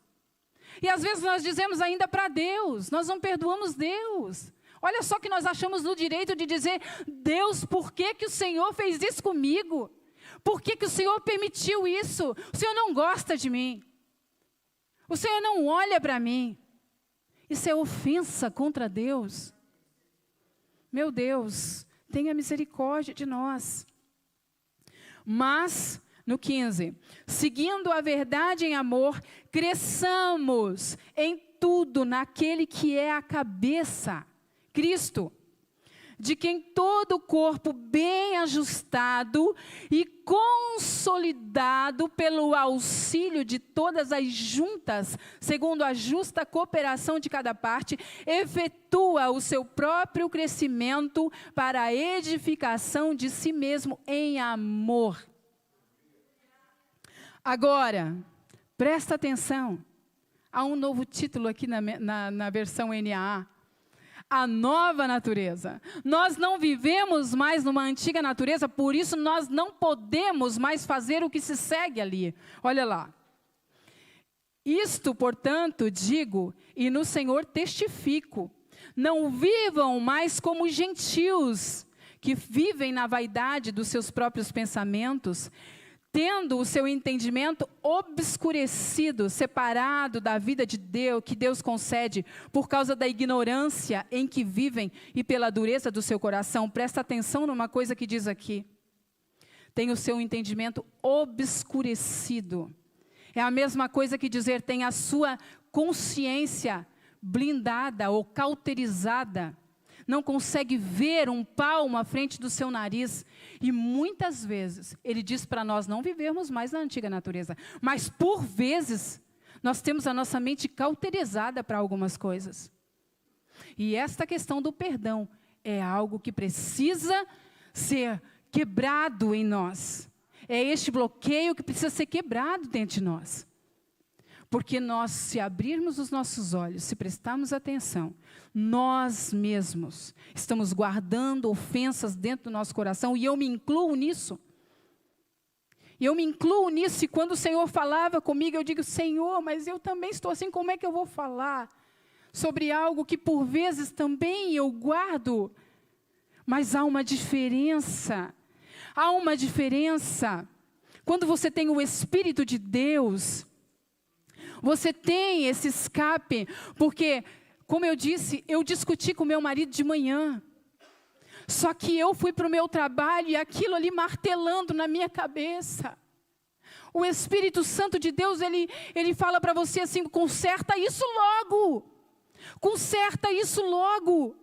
Speaker 1: E às vezes nós dizemos ainda para Deus, nós não perdoamos Deus. Olha só que nós achamos no direito de dizer, Deus, por que que o Senhor fez isso comigo? Por que que o Senhor permitiu isso? O Senhor não gosta de mim. O Senhor não olha para mim. Isso é ofensa contra Deus. Meu Deus, tenha misericórdia de nós. Mas, no 15, seguindo a verdade em amor, cresçamos em tudo naquele que é a cabeça, Cristo, de quem todo o corpo bem ajustado e consolidado pelo auxílio de todas as juntas, segundo a justa cooperação de cada parte, efetua o seu próprio crescimento para a edificação de si mesmo em amor. Agora, presta atenção, há um novo título aqui na versão NAA. A nova natureza. Nós não vivemos mais numa antiga natureza, por isso nós não podemos mais fazer o que se segue ali. Olha lá. Isto, portanto, digo, e no Senhor testifico, não vivam mais como gentios, que vivem na vaidade dos seus próprios pensamentos, tendo o seu entendimento obscurecido, separado da vida de Deus, que Deus concede, por causa da ignorância em que vivem e pela dureza do seu coração. Presta atenção numa coisa que diz aqui. Tem o seu entendimento obscurecido. É a mesma coisa que dizer, tem a sua consciência blindada ou cauterizada. Não consegue ver um palmo à frente do seu nariz. E muitas vezes, ele diz para nós não vivermos mais na antiga natureza. Mas por vezes, nós temos a nossa mente cauterizada para algumas coisas. E esta questão do perdão é algo que precisa ser quebrado em nós. É este bloqueio que precisa ser quebrado dentro de nós. Porque nós, se abrirmos os nossos olhos, se prestarmos atenção, nós mesmos estamos guardando ofensas dentro do nosso coração, e eu me incluo nisso. E quando o Senhor falava comigo, eu digo, Senhor, mas eu também estou assim, como é que eu vou falar sobre algo que por vezes também eu guardo? Mas há uma diferença. Há uma diferença. Quando você tem o Espírito de Deus, você tem esse escape, porque, como eu disse, eu discuti com meu marido de manhã. Só que eu fui para o meu trabalho e aquilo ali martelando na minha cabeça. O Espírito Santo de Deus, ele fala para você assim, conserta isso logo. Conserta isso logo.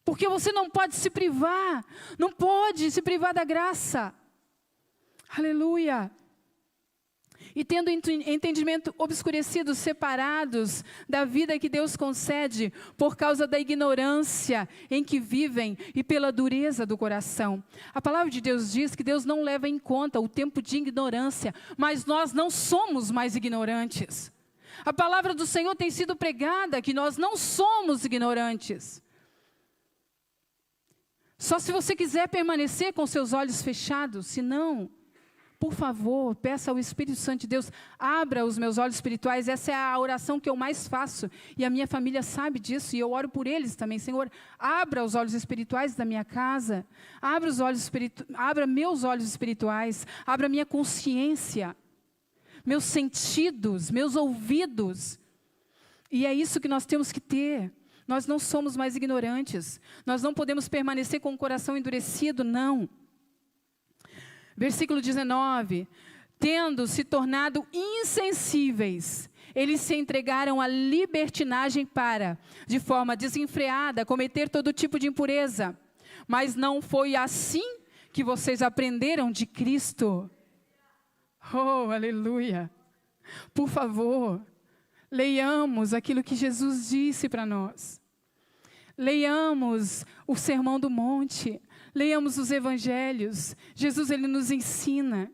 Speaker 1: Porque você não pode se privar. Não pode se privar da graça. Aleluia. E tendo entendimento obscurecido, separados da vida que Deus concede, por causa da ignorância em que vivem e pela dureza do coração. A palavra de Deus diz que Deus não leva em conta o tempo de ignorância, mas nós não somos mais ignorantes. A palavra do Senhor tem sido pregada que nós não somos ignorantes. Só se você quiser permanecer com seus olhos fechados, senão, Por favor, peça ao Espírito Santo de Deus, abra os meus olhos espirituais. Essa é a oração que eu mais faço, e a minha família sabe disso, e eu oro por eles também. Senhor, abra os olhos espirituais da minha casa, abra meus olhos espirituais, abra minha consciência, meus sentidos, meus ouvidos. E é isso que nós temos que ter. Nós não somos mais ignorantes, nós não podemos permanecer com o coração endurecido, não. Versículo 19, tendo se tornado insensíveis, eles se entregaram à libertinagem para, de forma desenfreada, cometer todo tipo de impureza. Mas não foi assim que vocês aprenderam de Cristo. Oh, aleluia! Por favor, leiamos aquilo que Jesus disse para nós. Leiamos o Sermão do Monte. Leiamos os evangelhos. Jesus, ele nos ensina.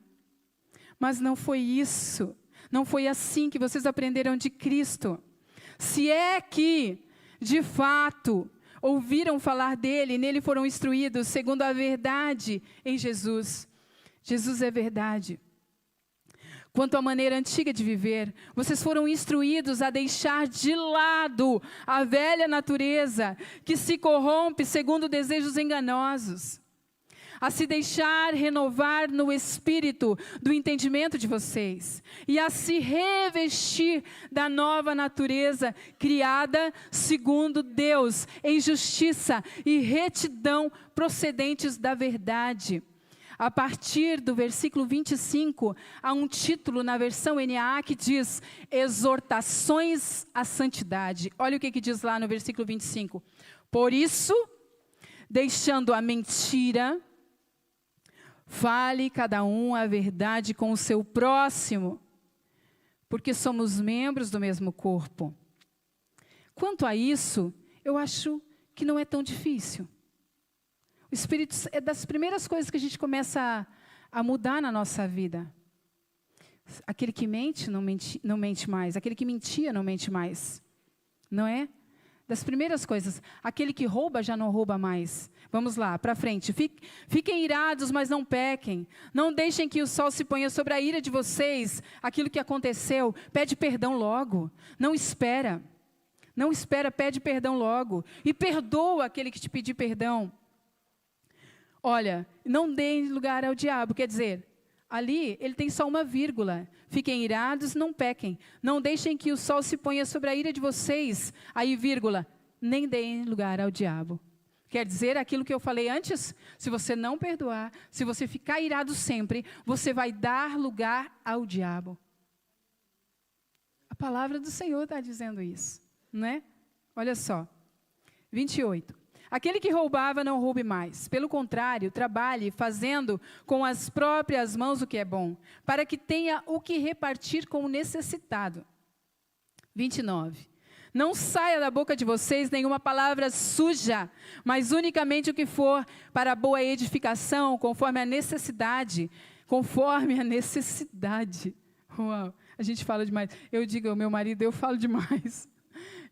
Speaker 1: Mas não foi isso. Não foi assim que vocês aprenderam de Cristo. Se é que, de fato, ouviram falar dele, nele foram instruídos, segundo a verdade em Jesus. Jesus é verdade. Quanto à maneira antiga de viver, vocês foram instruídos a deixar de lado a velha natureza, que se corrompe segundo desejos enganosos, a se deixar renovar no espírito do entendimento de vocês, e a se revestir da nova natureza, criada segundo Deus, em justiça e retidão procedentes da verdade. A partir do versículo 25, há um título na versão NAA que diz, exortações à santidade. Olha o que diz lá no versículo 25. Por isso, deixando a mentira, fale cada um a verdade com o seu próximo, porque somos membros do mesmo corpo. Quanto a isso, eu acho que não é tão difícil. O Espírito é das primeiras coisas que a gente começa a mudar na nossa vida. Aquele que mente, não mente mais. Aquele que mentia, não mente mais. Não é? Das primeiras coisas. Aquele que rouba, já não rouba mais. Vamos lá, para frente. Fiquem irados, mas não pequem. Não deixem que o sol se ponha sobre a ira de vocês. Aquilo que aconteceu, pede perdão logo. Não espera. Não espera, pede perdão logo. E perdoa aquele que te pedir perdão. Olha, não deem lugar ao diabo, quer dizer, ali ele tem só uma vírgula. Fiquem irados, não pequem. Não deixem que o sol se ponha sobre a ira de vocês. Aí, vírgula, nem deem lugar ao diabo. Quer dizer, aquilo que eu falei antes, se você não perdoar, se você ficar irado sempre, você vai dar lugar ao diabo. A palavra do Senhor está dizendo isso, não é? Olha só, 28. Aquele que roubava, não roube mais. Pelo contrário, trabalhe fazendo com as próprias mãos o que é bom, para que tenha o que repartir com o necessitado. 29. Não saia da boca de vocês nenhuma palavra suja, mas unicamente o que for para a boa edificação, conforme a necessidade. Conforme a necessidade. Uau, a gente fala demais. Eu digo ao meu marido, eu falo demais.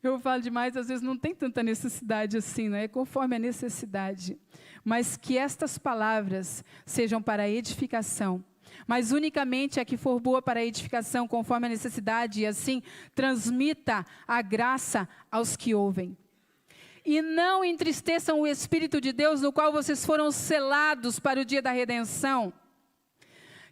Speaker 1: Eu falo demais, às vezes não tem tanta necessidade assim, não é? Conforme a necessidade. Mas que estas palavras sejam para a edificação. Mas unicamente a que for boa para a edificação, conforme a necessidade, e assim transmita a graça aos que ouvem. E não entristeçam o Espírito de Deus, no qual vocês foram selados para o dia da redenção.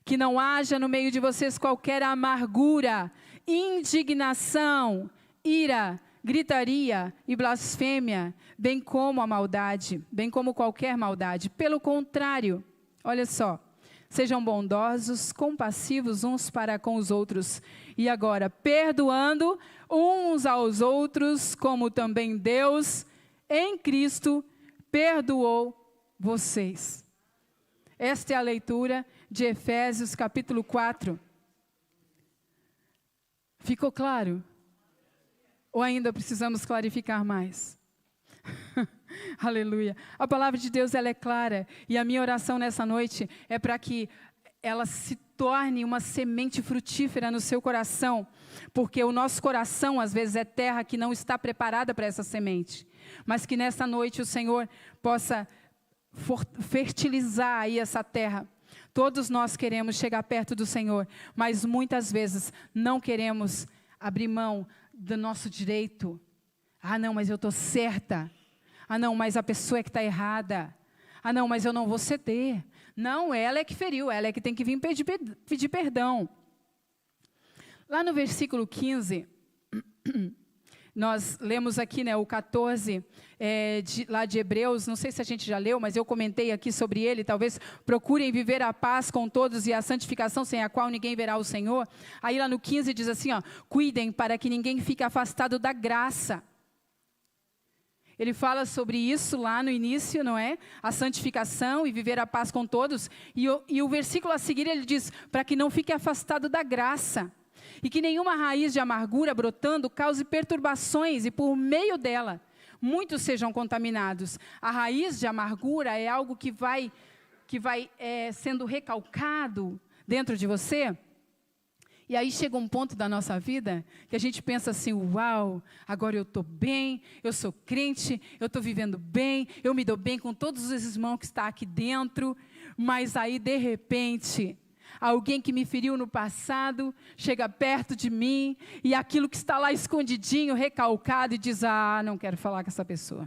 Speaker 1: Que não haja no meio de vocês qualquer amargura, indignação, ira, gritaria e blasfêmia, bem como a maldade, bem como qualquer maldade. Pelo contrário, olha só, sejam bondosos, compassivos uns para com os outros. E agora, perdoando uns aos outros, como também Deus, em Cristo, perdoou vocês. Esta é a leitura de Efésios capítulo 4. Ficou claro? Ou ainda precisamos clarificar mais? Aleluia. A palavra de Deus, ela é clara. E a minha oração nessa noite é para que ela se torne uma semente frutífera no seu coração. Porque o nosso coração, às vezes, é terra que não está preparada para essa semente. Mas que nessa noite o Senhor possa fertilizar aí essa terra. Todos nós queremos chegar perto do Senhor, mas muitas vezes não queremos abrir mão do nosso direito. Ah, não, mas eu estou certa. Ah, não, mas a pessoa é que está errada. Ah, não, mas eu não vou ceder. Não, ela é que feriu, ela é que tem que vir pedir perdão. Lá no versículo 15, nós lemos aqui, né, o 14, lá de Hebreus, não sei se a gente já leu, mas eu comentei aqui sobre ele, talvez procurem viver a paz com todos e a santificação, sem a qual ninguém verá o Senhor. Aí lá no 15 diz assim, ó, cuidem para que ninguém fique afastado da graça. Ele fala sobre isso lá no início, não é? A santificação e viver a paz com todos. E o versículo a seguir ele diz, para que não fique afastado da graça. E que nenhuma raiz de amargura brotando cause perturbações e por meio dela muitos sejam contaminados. A raiz de amargura é algo que vai sendo recalcado dentro de você. E aí chega um ponto da nossa vida que a gente pensa assim, uau, agora eu estou bem, eu sou crente, eu estou vivendo bem, eu me dou bem com todos os irmãos que estão aqui dentro, mas aí de repente alguém que me feriu no passado chega perto de mim e aquilo que está lá escondidinho, recalcado, e diz, ah, não quero falar com essa pessoa.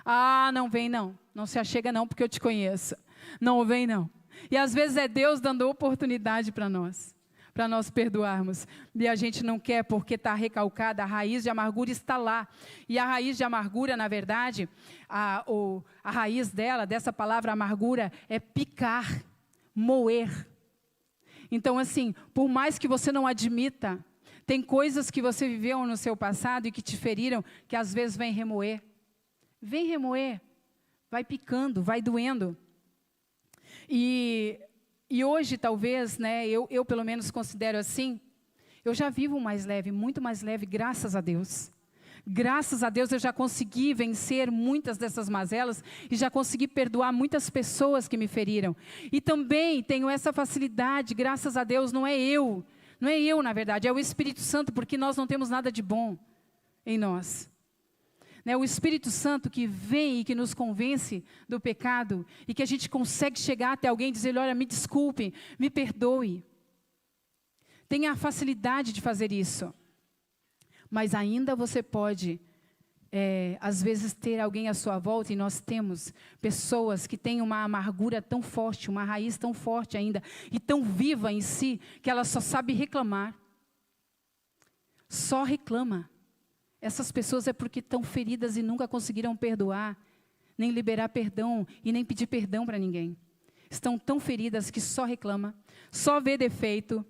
Speaker 1: Ah, não vem não, não se achega não porque eu te conheço. Não vem não. E às vezes é Deus dando oportunidade para nós perdoarmos. E a gente não quer porque está recalcada, a raiz de amargura está lá. E a raiz de amargura, na verdade, a raiz dessa palavra amargura é picar, moer. Então, assim, por mais que você não admita, tem coisas que você viveu no seu passado e que te feriram, que às vezes vem remoer. Vem remoer, vai picando, vai doendo. E hoje, talvez, né, eu pelo menos considero assim, eu já vivo mais leve, muito mais leve, graças a Deus. Graças a Deus eu já consegui vencer muitas dessas mazelas e já consegui perdoar muitas pessoas que me feriram. E também tenho essa facilidade, graças a Deus, não é eu, na verdade, é o Espírito Santo, porque nós não temos nada de bom em nós. O Espírito Santo que vem e que nos convence do pecado e que a gente consegue chegar até alguém e dizer, olha, me desculpe, me perdoe. Tenha a facilidade de fazer isso. Mas ainda você pode, às vezes, ter alguém à sua volta, e nós temos pessoas que têm uma amargura tão forte, uma raiz tão forte ainda, e tão viva em si, que ela só sabe reclamar. Só reclama. Essas pessoas é porque estão feridas e nunca conseguiram perdoar, nem liberar perdão e nem pedir perdão para ninguém. Estão tão feridas que só reclama, só vê defeito.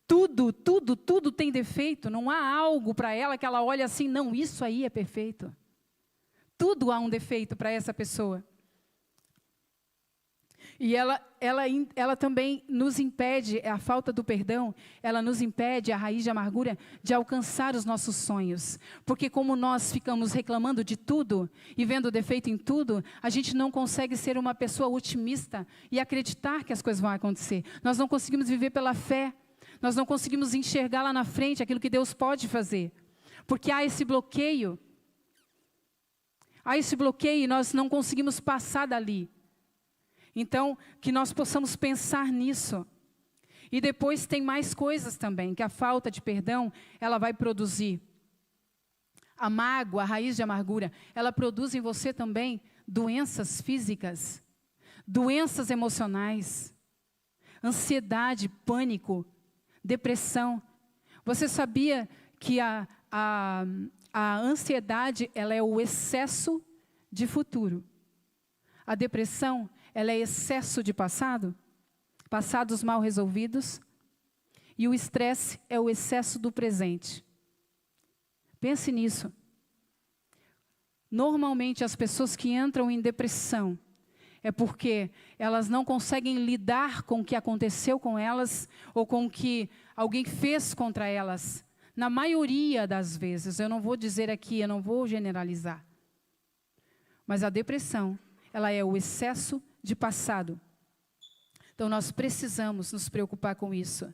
Speaker 1: Tudo tem defeito. Não há algo para ela que ela olhe assim, não, isso aí é perfeito. Tudo há um defeito para essa pessoa. E ela também nos impede, a falta do perdão, ela nos impede, a raiz de amargura, de alcançar os nossos sonhos. Porque como nós ficamos reclamando de tudo e vendo defeito em tudo, a gente não consegue ser uma pessoa otimista e acreditar que as coisas vão acontecer. Nós não conseguimos viver pela fé. Nós não conseguimos enxergar lá na frente aquilo que Deus pode fazer. Porque há esse bloqueio. Há esse bloqueio e nós não conseguimos passar dali. Então, que nós possamos pensar nisso. E depois tem mais coisas também, que a falta de perdão, ela vai produzir. A mágoa, a raiz de amargura, ela produz em você também doenças físicas, doenças emocionais, ansiedade, pânico, depressão. Você sabia que a ansiedade, ela é o excesso de futuro. A depressão, ela é excesso de passado, passados mal resolvidos. E o estresse é o excesso do presente. Pense nisso. Normalmente, as pessoas que entram em depressão é porque elas não conseguem lidar com o que aconteceu com elas ou com o que alguém fez contra elas. Na maioria das vezes, eu não vou dizer aqui, eu não vou generalizar. Mas a depressão, ela é o excesso de passado. Então, nós precisamos nos preocupar com isso.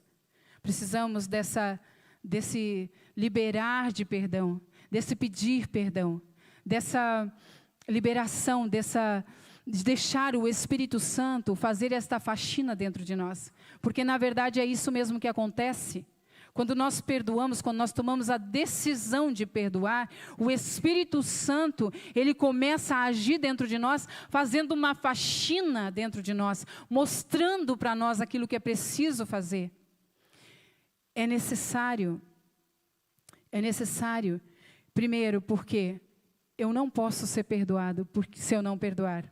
Speaker 1: Precisamos desse liberar de perdão, desse pedir perdão, dessa liberação, de deixar o Espírito Santo fazer esta faxina dentro de nós. Porque, na verdade, é isso mesmo que acontece. Quando nós perdoamos, quando nós tomamos a decisão de perdoar, o Espírito Santo, ele começa a agir dentro de nós, fazendo uma faxina dentro de nós, mostrando para nós aquilo que é preciso fazer. É necessário, primeiro, porque eu não posso ser perdoado se eu não perdoar.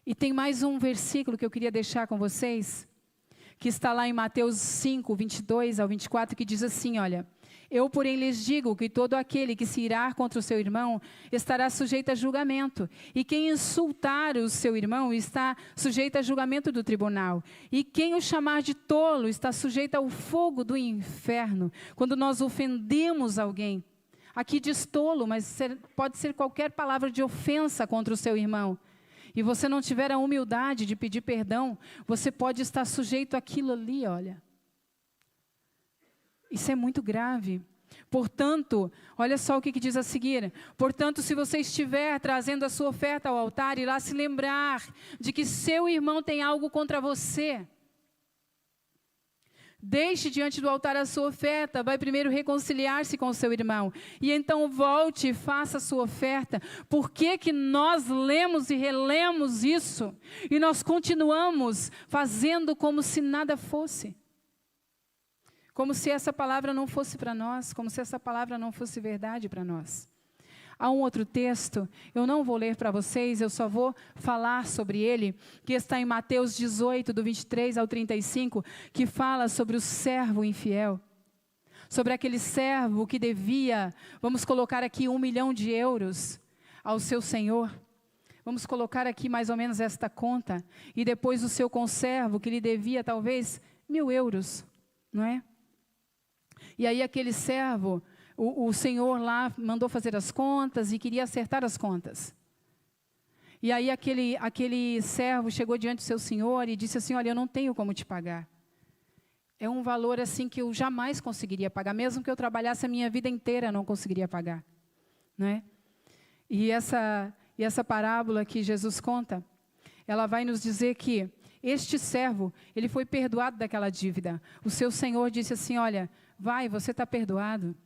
Speaker 1: E tem mais um versículo que eu queria deixar com vocês, que está lá em Mateus 5, 22 ao 24, que diz assim, olha: eu, porém, lhes digo que todo aquele que se irar contra o seu irmão estará sujeito a julgamento. E quem insultar o seu irmão está sujeito a julgamento do tribunal. E quem o chamar de tolo está sujeito ao fogo do inferno. Quando nós ofendemos alguém, aqui diz tolo, mas pode ser qualquer palavra de ofensa contra o seu irmão, e você não tiver a humildade de pedir perdão, você pode estar sujeito àquilo ali, olha. Isso é muito grave. Portanto, olha só o que diz a seguir. Portanto, se você estiver trazendo a sua oferta ao altar e lá se lembrar de que seu irmão tem algo contra você, deixe diante do altar a sua oferta, vai primeiro reconciliar-se com o seu irmão, e então volte e faça a sua oferta. Por que nós lemos e relemos isso, e nós continuamos fazendo como se nada fosse? Como se essa palavra não fosse para nós, como se essa palavra não fosse verdade para nós. Há um outro texto, eu não vou ler para vocês, eu só vou falar sobre ele, que está em Mateus 18, do 23 ao 35, que fala sobre o servo infiel. Sobre aquele servo que devia, vamos colocar aqui 1 milhão de euros ao seu senhor. Vamos colocar aqui mais ou menos esta conta. E depois o seu conservo, que lhe devia talvez 1.000 euros, não é? E aí aquele servo, o senhor lá mandou fazer as contas e queria acertar as contas. E aí aquele servo chegou diante do seu senhor e disse assim: olha, eu não tenho como te pagar. É um valor assim que eu jamais conseguiria pagar, mesmo que eu trabalhasse a minha vida inteira, eu não conseguiria pagar. Não é? E essa parábola que Jesus conta, ela vai nos dizer que este servo, ele foi perdoado daquela dívida. O seu senhor disse assim: olha, vai, você está perdoado.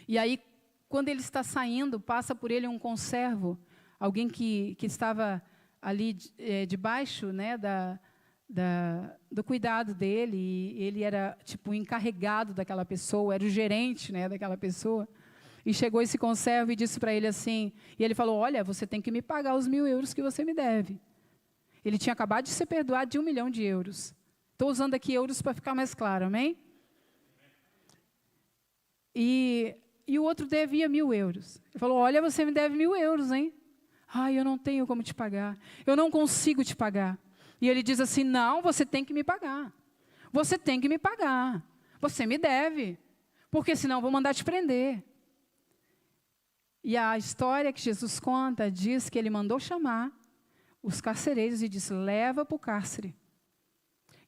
Speaker 1: E aí, quando ele está saindo, passa por ele um conservo, alguém que estava ali debaixo, né, do cuidado dele, e ele era tipo o encarregado daquela pessoa, era o gerente, né, daquela pessoa. E chegou esse conservo e disse para ele assim, e ele falou: olha, você tem que me pagar os 1.000 euros que você me deve. Ele tinha acabado de ser perdoado de 1 milhão de euros. Estou usando aqui euros para ficar mais claro, amém? E o outro devia 1.000 euros. Ele falou: olha, você me deve 1.000 euros, hein? Ai, eu não tenho como te pagar. Eu não consigo te pagar. E ele diz assim: não, você tem que me pagar. Você tem que me pagar. Você me deve. Porque senão eu vou mandar te prender. E a história que Jesus conta diz que ele mandou chamar os carcereiros e disse: leva para o cárcere.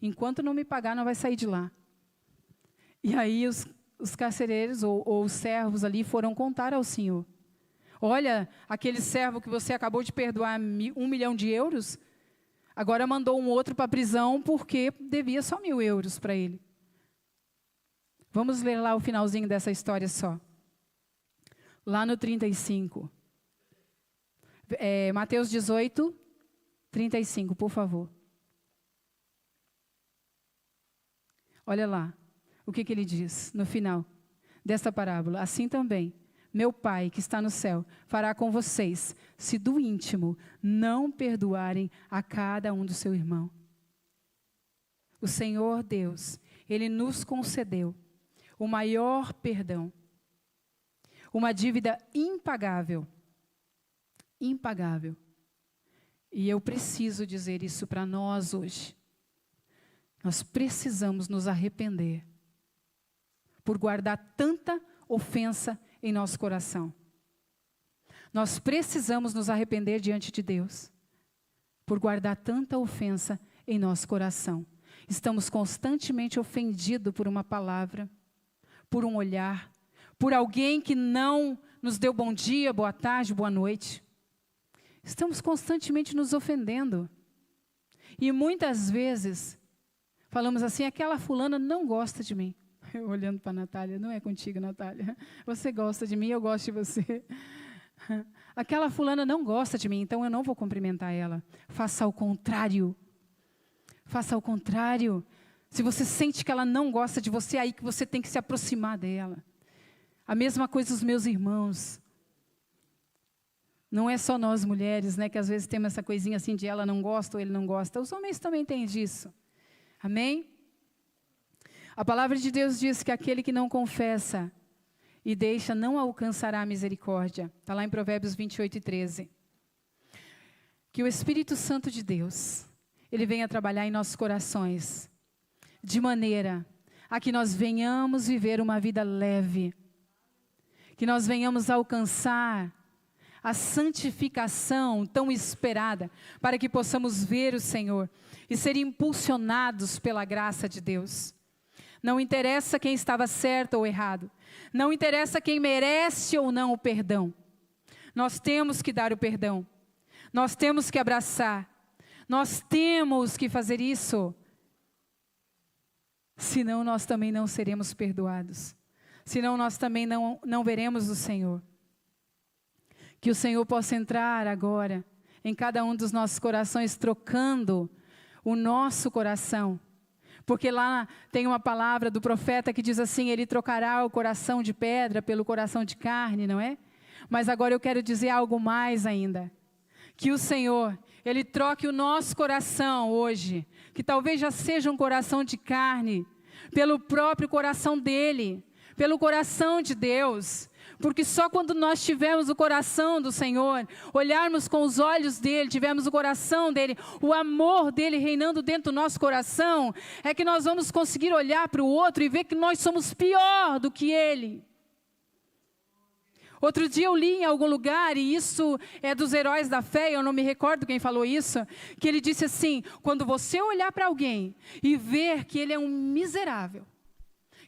Speaker 1: Enquanto não me pagar, não vai sair de lá. E aí os carcereiros ou os servos ali foram contar ao Senhor: olha, aquele servo que você acabou de perdoar 1 milhão de euros, agora mandou um outro para a prisão porque devia só 1.000 euros para ele. Vamos ler lá o finalzinho dessa história só. Lá no 35. Mateus 18, 35, por favor. Olha lá o que ele diz no final desta parábola. Assim também, meu Pai que está no céu fará com vocês, se do íntimo não perdoarem a cada um do seu irmão. O Senhor Deus, Ele nos concedeu o maior perdão. Uma dívida impagável. Impagável. E eu preciso dizer isso para nós hoje. Nós precisamos nos arrepender por guardar tanta ofensa em nosso coração. Nós precisamos nos arrepender diante de Deus por guardar tanta ofensa em nosso coração. Estamos constantemente ofendidos por uma palavra, por um olhar, por alguém que não nos deu bom dia, boa tarde, boa noite. Estamos constantemente nos ofendendo. E muitas vezes falamos assim, aquela fulana não gosta de mim. Eu olhando para a Natália, não é contigo, Natália. Você gosta de mim, eu gosto de você. Aquela fulana não gosta de mim, então eu não vou cumprimentar ela. Faça ao contrário. Faça ao contrário. Se você sente que ela não gosta de você, é aí que você tem que se aproximar dela. A mesma coisa os meus irmãos. Não é só nós mulheres, né, que às vezes temos essa coisinha assim de ela não gosta ou ele não gosta. Os homens também têm disso. Amém? A palavra de Deus diz que aquele que não confessa e deixa não alcançará a misericórdia. Está lá em Provérbios 28:13. Que o Espírito Santo de Deus, ele venha trabalhar em nossos corações, de maneira a que nós venhamos viver uma vida leve, que nós venhamos alcançar a santificação tão esperada, para que possamos ver o Senhor e ser impulsionados pela graça de Deus. Não interessa quem estava certo ou errado, não interessa quem merece ou não o perdão. Nós temos que dar o perdão, nós temos que abraçar, nós temos que fazer isso, senão nós também não seremos perdoados, senão nós também não veremos o Senhor. Que o Senhor possa entrar agora em cada um dos nossos corações, trocando o nosso coração. Porque lá tem uma palavra do profeta que diz assim, ele trocará o coração de pedra pelo coração de carne, não é? Mas agora eu quero dizer algo mais ainda. Que o Senhor, ele troque o nosso coração hoje, que talvez já seja um coração de carne, pelo próprio coração dele, pelo coração de Deus. Porque só quando nós tivermos o coração do Senhor, olharmos com os olhos dele, tivermos o coração dele, o amor dele reinando dentro do nosso coração, é que nós vamos conseguir olhar para o outro e ver que nós somos pior do que ele. Outro dia eu li em algum lugar, e isso é dos heróis da fé, eu não me recordo quem falou isso, que ele disse assim, quando você olhar para alguém e ver que ele é um miserável,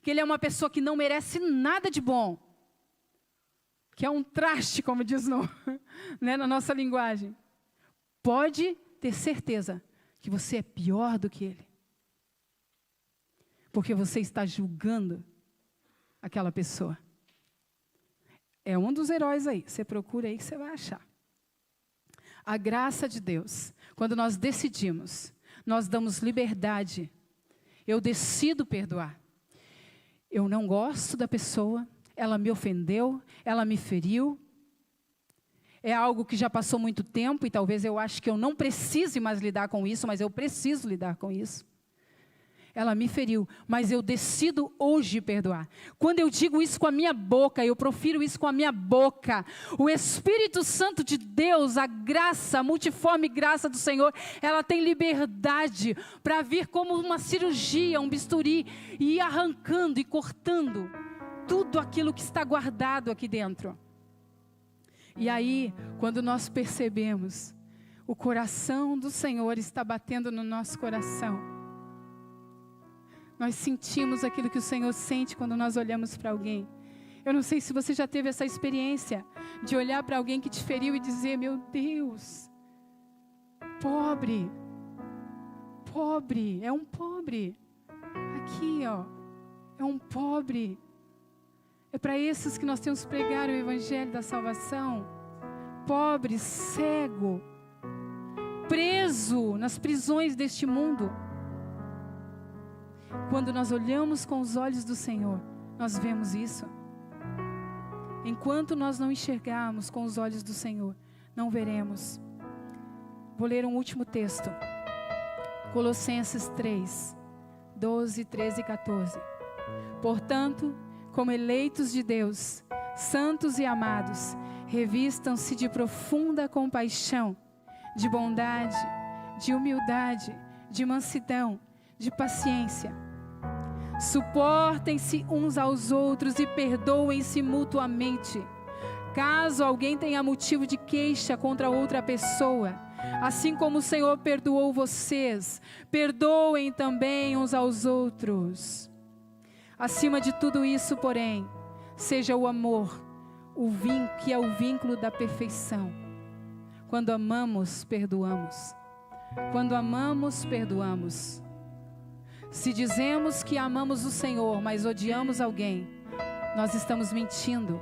Speaker 1: que ele é uma pessoa que não merece nada de bom, que é um traste, como diz né, na nossa linguagem, pode ter certeza que você é pior do que ele. Porque você está julgando aquela pessoa. É um dos heróis aí, você procura aí que você vai achar. A graça de Deus, quando nós decidimos, nós damos liberdade. Eu decido perdoar. Eu não gosto da pessoa, ela me ofendeu, ela me feriu, é algo que já passou muito tempo e talvez eu acho que eu não precise mais lidar com isso, mas eu preciso lidar com isso. Ela me feriu, mas eu decido hoje perdoar. Quando eu digo isso com a minha boca, eu profiro isso com a minha boca, o Espírito Santo de Deus, a graça, a multiforme graça do Senhor, ela tem liberdade para vir como uma cirurgia, um bisturi, e ir arrancando e cortando tudo aquilo que está guardado aqui dentro. E aí, quando nós percebemos, o coração do Senhor está batendo no nosso coração. Nós sentimos aquilo que o Senhor sente quando nós olhamos para alguém. Eu não sei se você já teve essa experiência de olhar para alguém que te feriu e dizer, meu Deus, pobre, é um pobre. Aqui, ó, é um pobre. É para esses que nós temos que pregar o Evangelho da salvação. Pobre, cego, preso nas prisões deste mundo. Quando nós olhamos com os olhos do Senhor, nós vemos isso. Enquanto nós não enxergarmos com os olhos do Senhor, não veremos. Vou ler um último texto. Colossenses 3, 12, 13 e 14. Portanto, como eleitos de Deus, santos e amados, revistam-se de profunda compaixão, de bondade, de humildade, de mansidão, de paciência. Suportem-se uns aos outros e perdoem-se mutuamente. Caso alguém tenha motivo de queixa contra outra pessoa, assim como o Senhor perdoou vocês, perdoem também uns aos outros. Acima de tudo isso, porém, seja o amor, que é o vínculo da perfeição. Quando amamos, perdoamos. Quando amamos, perdoamos. Se dizemos que amamos o Senhor, mas odiamos alguém, nós estamos mentindo.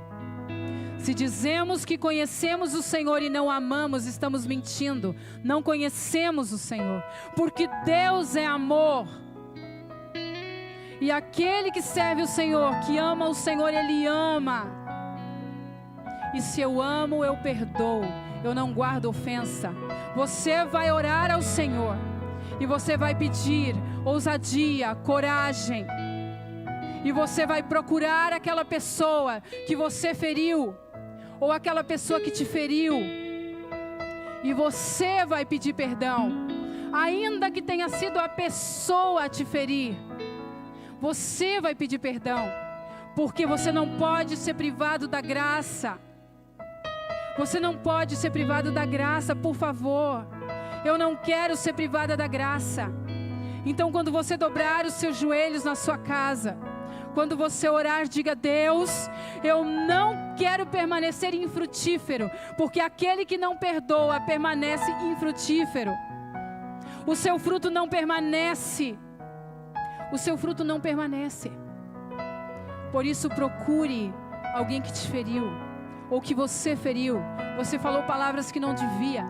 Speaker 1: Se dizemos que conhecemos o Senhor e não amamos, estamos mentindo. Não conhecemos o Senhor, porque Deus é amor. E aquele que serve o Senhor, que ama o Senhor, Ele ama. E se eu amo, eu perdoo. Eu não guardo ofensa. Você vai orar ao Senhor e você vai pedir ousadia, coragem. E você vai procurar aquela pessoa que você feriu, ou aquela pessoa que te feriu, e você vai pedir perdão, ainda que tenha sido a pessoa a te ferir. Você vai pedir perdão, porque você não pode ser privado da graça. Você não pode ser privado da graça, por favor. Eu não quero ser privada da graça. Então, quando você dobrar os seus joelhos na sua casa, quando você orar, diga: Deus, eu não quero permanecer infrutífero, porque aquele que não perdoa permanece infrutífero. O seu fruto não permanece. O seu fruto não permanece. Por isso, procure alguém que te feriu, ou que você feriu. Você falou palavras que não devia.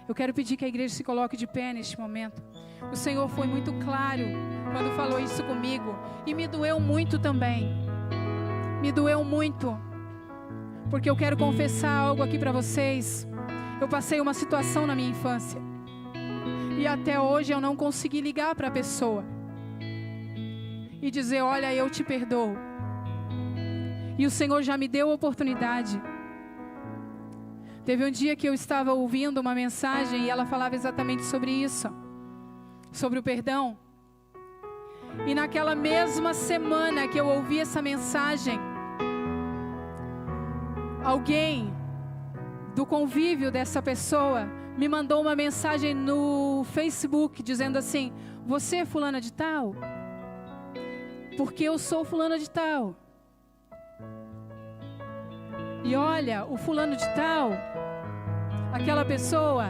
Speaker 1: Eu quero pedir que a igreja se coloque de pé neste momento. O Senhor foi muito claro quando falou isso comigo, e me doeu muito também. Me doeu muito, porque eu quero confessar algo aqui para vocês. Eu passei uma situação na minha infância, e até hoje eu não consegui ligar para a pessoa e dizer: olha, eu te perdoo. E o Senhor já me deu a oportunidade. Teve um dia que eu estava ouvindo uma mensagem e ela falava exatamente sobre isso, sobre o perdão. E naquela mesma semana que eu ouvi essa mensagem, alguém do convívio dessa pessoa me mandou uma mensagem no Facebook dizendo assim: você é fulana de tal? Porque eu sou fulana de tal. E olha, o fulano de tal, aquela pessoa,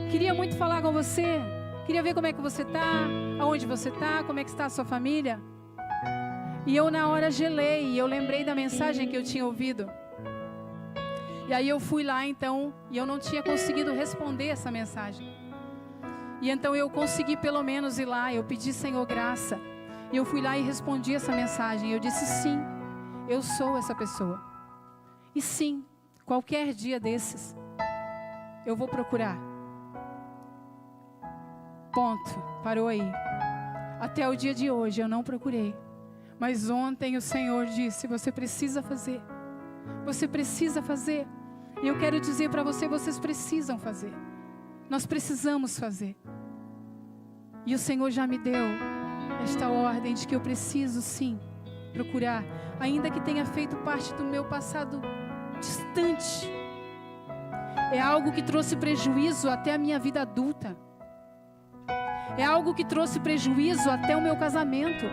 Speaker 1: queria muito falar com você, queria ver como é que você está, aonde você está, como é que está a sua família. E eu na hora gelei, e eu lembrei da mensagem que eu tinha ouvido. E aí eu fui lá então, e eu não tinha conseguido responder essa mensagem. E então eu consegui pelo menos ir lá, eu pedi: Senhor, graça. E eu fui lá e respondi essa mensagem. Eu disse: sim, eu sou essa pessoa. E sim, qualquer dia desses, eu vou procurar. Ponto, parou aí. Até o dia de hoje eu não procurei. Mas ontem o Senhor disse: você precisa fazer. Você precisa fazer. E eu quero dizer para você: vocês precisam fazer. Nós precisamos fazer. E o Senhor já me deu esta ordem de que eu preciso sim procurar, ainda que tenha feito parte do meu passado distante. É algo que trouxe prejuízo até a minha vida adulta. É algo que trouxe prejuízo até o meu casamento.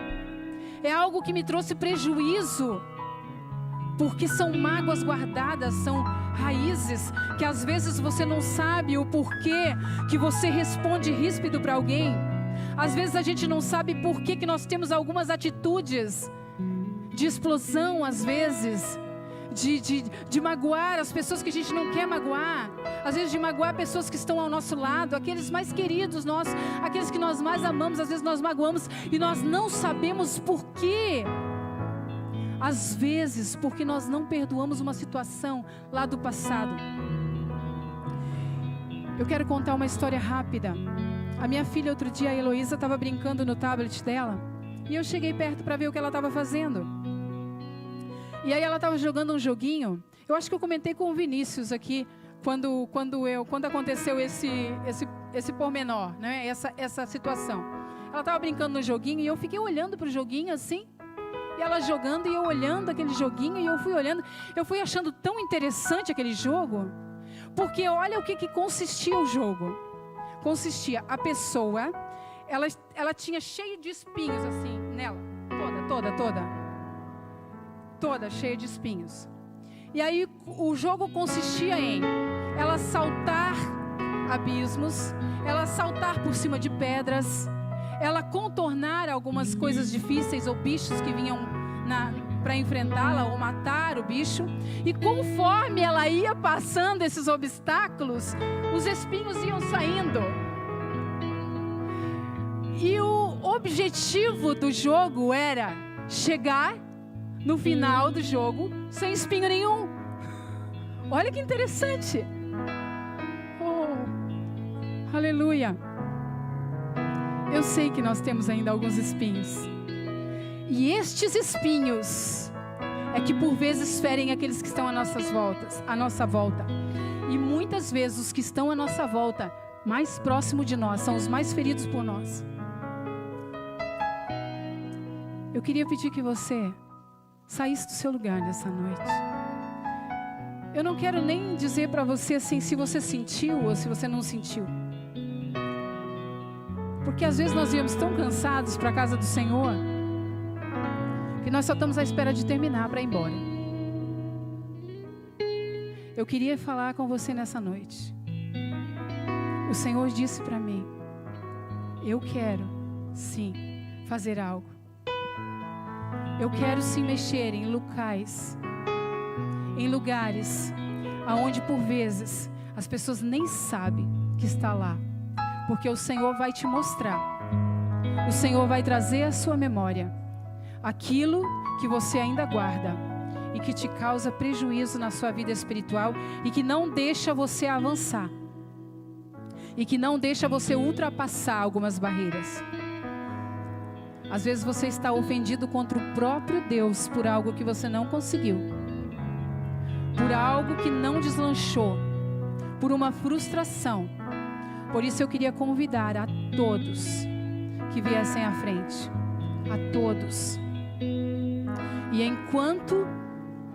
Speaker 1: É algo que me trouxe prejuízo, porque são mágoas guardadas, são raízes que às vezes você não sabe o porquê que você responde ríspido para alguém. Às vezes a gente não sabe por que nós temos algumas atitudes de explosão, às vezes, de magoar as pessoas que a gente não quer magoar. Às vezes de magoar pessoas que estão ao nosso lado, aqueles mais queridos nós, aqueles que nós mais amamos. Às vezes nós magoamos e nós não sabemos por quê. Às vezes porque nós não perdoamos uma situação lá do passado. Eu quero contar uma história rápida. A minha filha, outro dia, a Heloísa, estava brincando no tablet dela, e eu cheguei perto para ver o que ela estava fazendo. E aí ela estava jogando um joguinho. Eu acho que eu comentei com o Vinícius aqui quando aconteceu esse pormenor, né? Essa situação. Ela estava brincando no joguinho e eu fiquei olhando para o joguinho assim, e ela jogando e eu olhando aquele joguinho, e eu fui olhando. Eu fui achando tão interessante aquele jogo, porque olha o que consistia o jogo. Consistia, a pessoa, ela tinha cheio de espinhos assim nela, toda cheia de espinhos. E aí o jogo consistia em ela saltar abismos, ela saltar por cima de pedras, ela contornar algumas coisas difíceis ou bichos que vinham para enfrentá-la ou matar o bicho. E conforme ela ia passando esses obstáculos, os espinhos iam saindo. E o objetivo do jogo era chegar no final do jogo sem espinho nenhum. Olha que interessante. Oh, aleluia. Eu sei que nós temos ainda alguns espinhos. E estes espinhos é que por vezes ferem aqueles que estão à nossa volta. E muitas vezes os que estão à nossa volta, mais próximo de nós, são os mais feridos por nós. Eu queria pedir que você saísse do seu lugar nessa noite. Eu não quero nem dizer para você assim, se você sentiu ou se você não sentiu. Porque às vezes nós viemos tão cansados para a casa do Senhor, que nós só estamos à espera de terminar para ir embora. Eu queria falar com você nessa noite. O Senhor disse para mim: eu quero sim fazer algo. Eu quero sim mexer em locais, em lugares aonde por vezes as pessoas nem sabem que está lá, porque o Senhor vai te mostrar. O Senhor vai trazer à sua memória aquilo que você ainda guarda e que te causa prejuízo na sua vida espiritual e que não deixa você avançar e que não deixa você ultrapassar algumas barreiras. Às vezes você está ofendido contra o próprio Deus por algo que você não conseguiu, por algo que não deslanchou, por uma frustração. Por isso eu queria convidar a todos que viessem à frente, a todos. E enquanto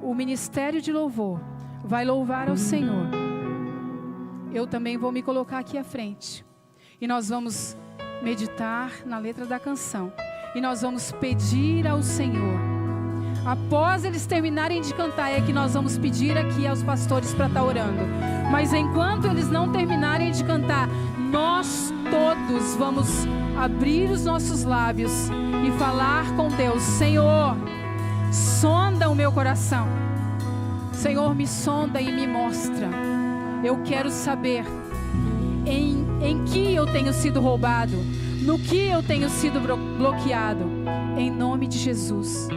Speaker 1: o ministério de louvor vai louvar ao Senhor, eu também vou me colocar aqui à frente. E nós vamos meditar na letra da canção. E nós vamos pedir ao Senhor. Após eles terminarem de cantar, é que nós vamos pedir aqui aos pastores para estar orando. Mas enquanto eles não terminarem de cantar, nós todos vamos abrir os nossos lábios e falar com Deus: Senhor, sonda o meu coração. Senhor, me sonda e me mostra. Eu quero saber em que eu tenho sido roubado, no que eu tenho sido bloqueado. Em nome de Jesus.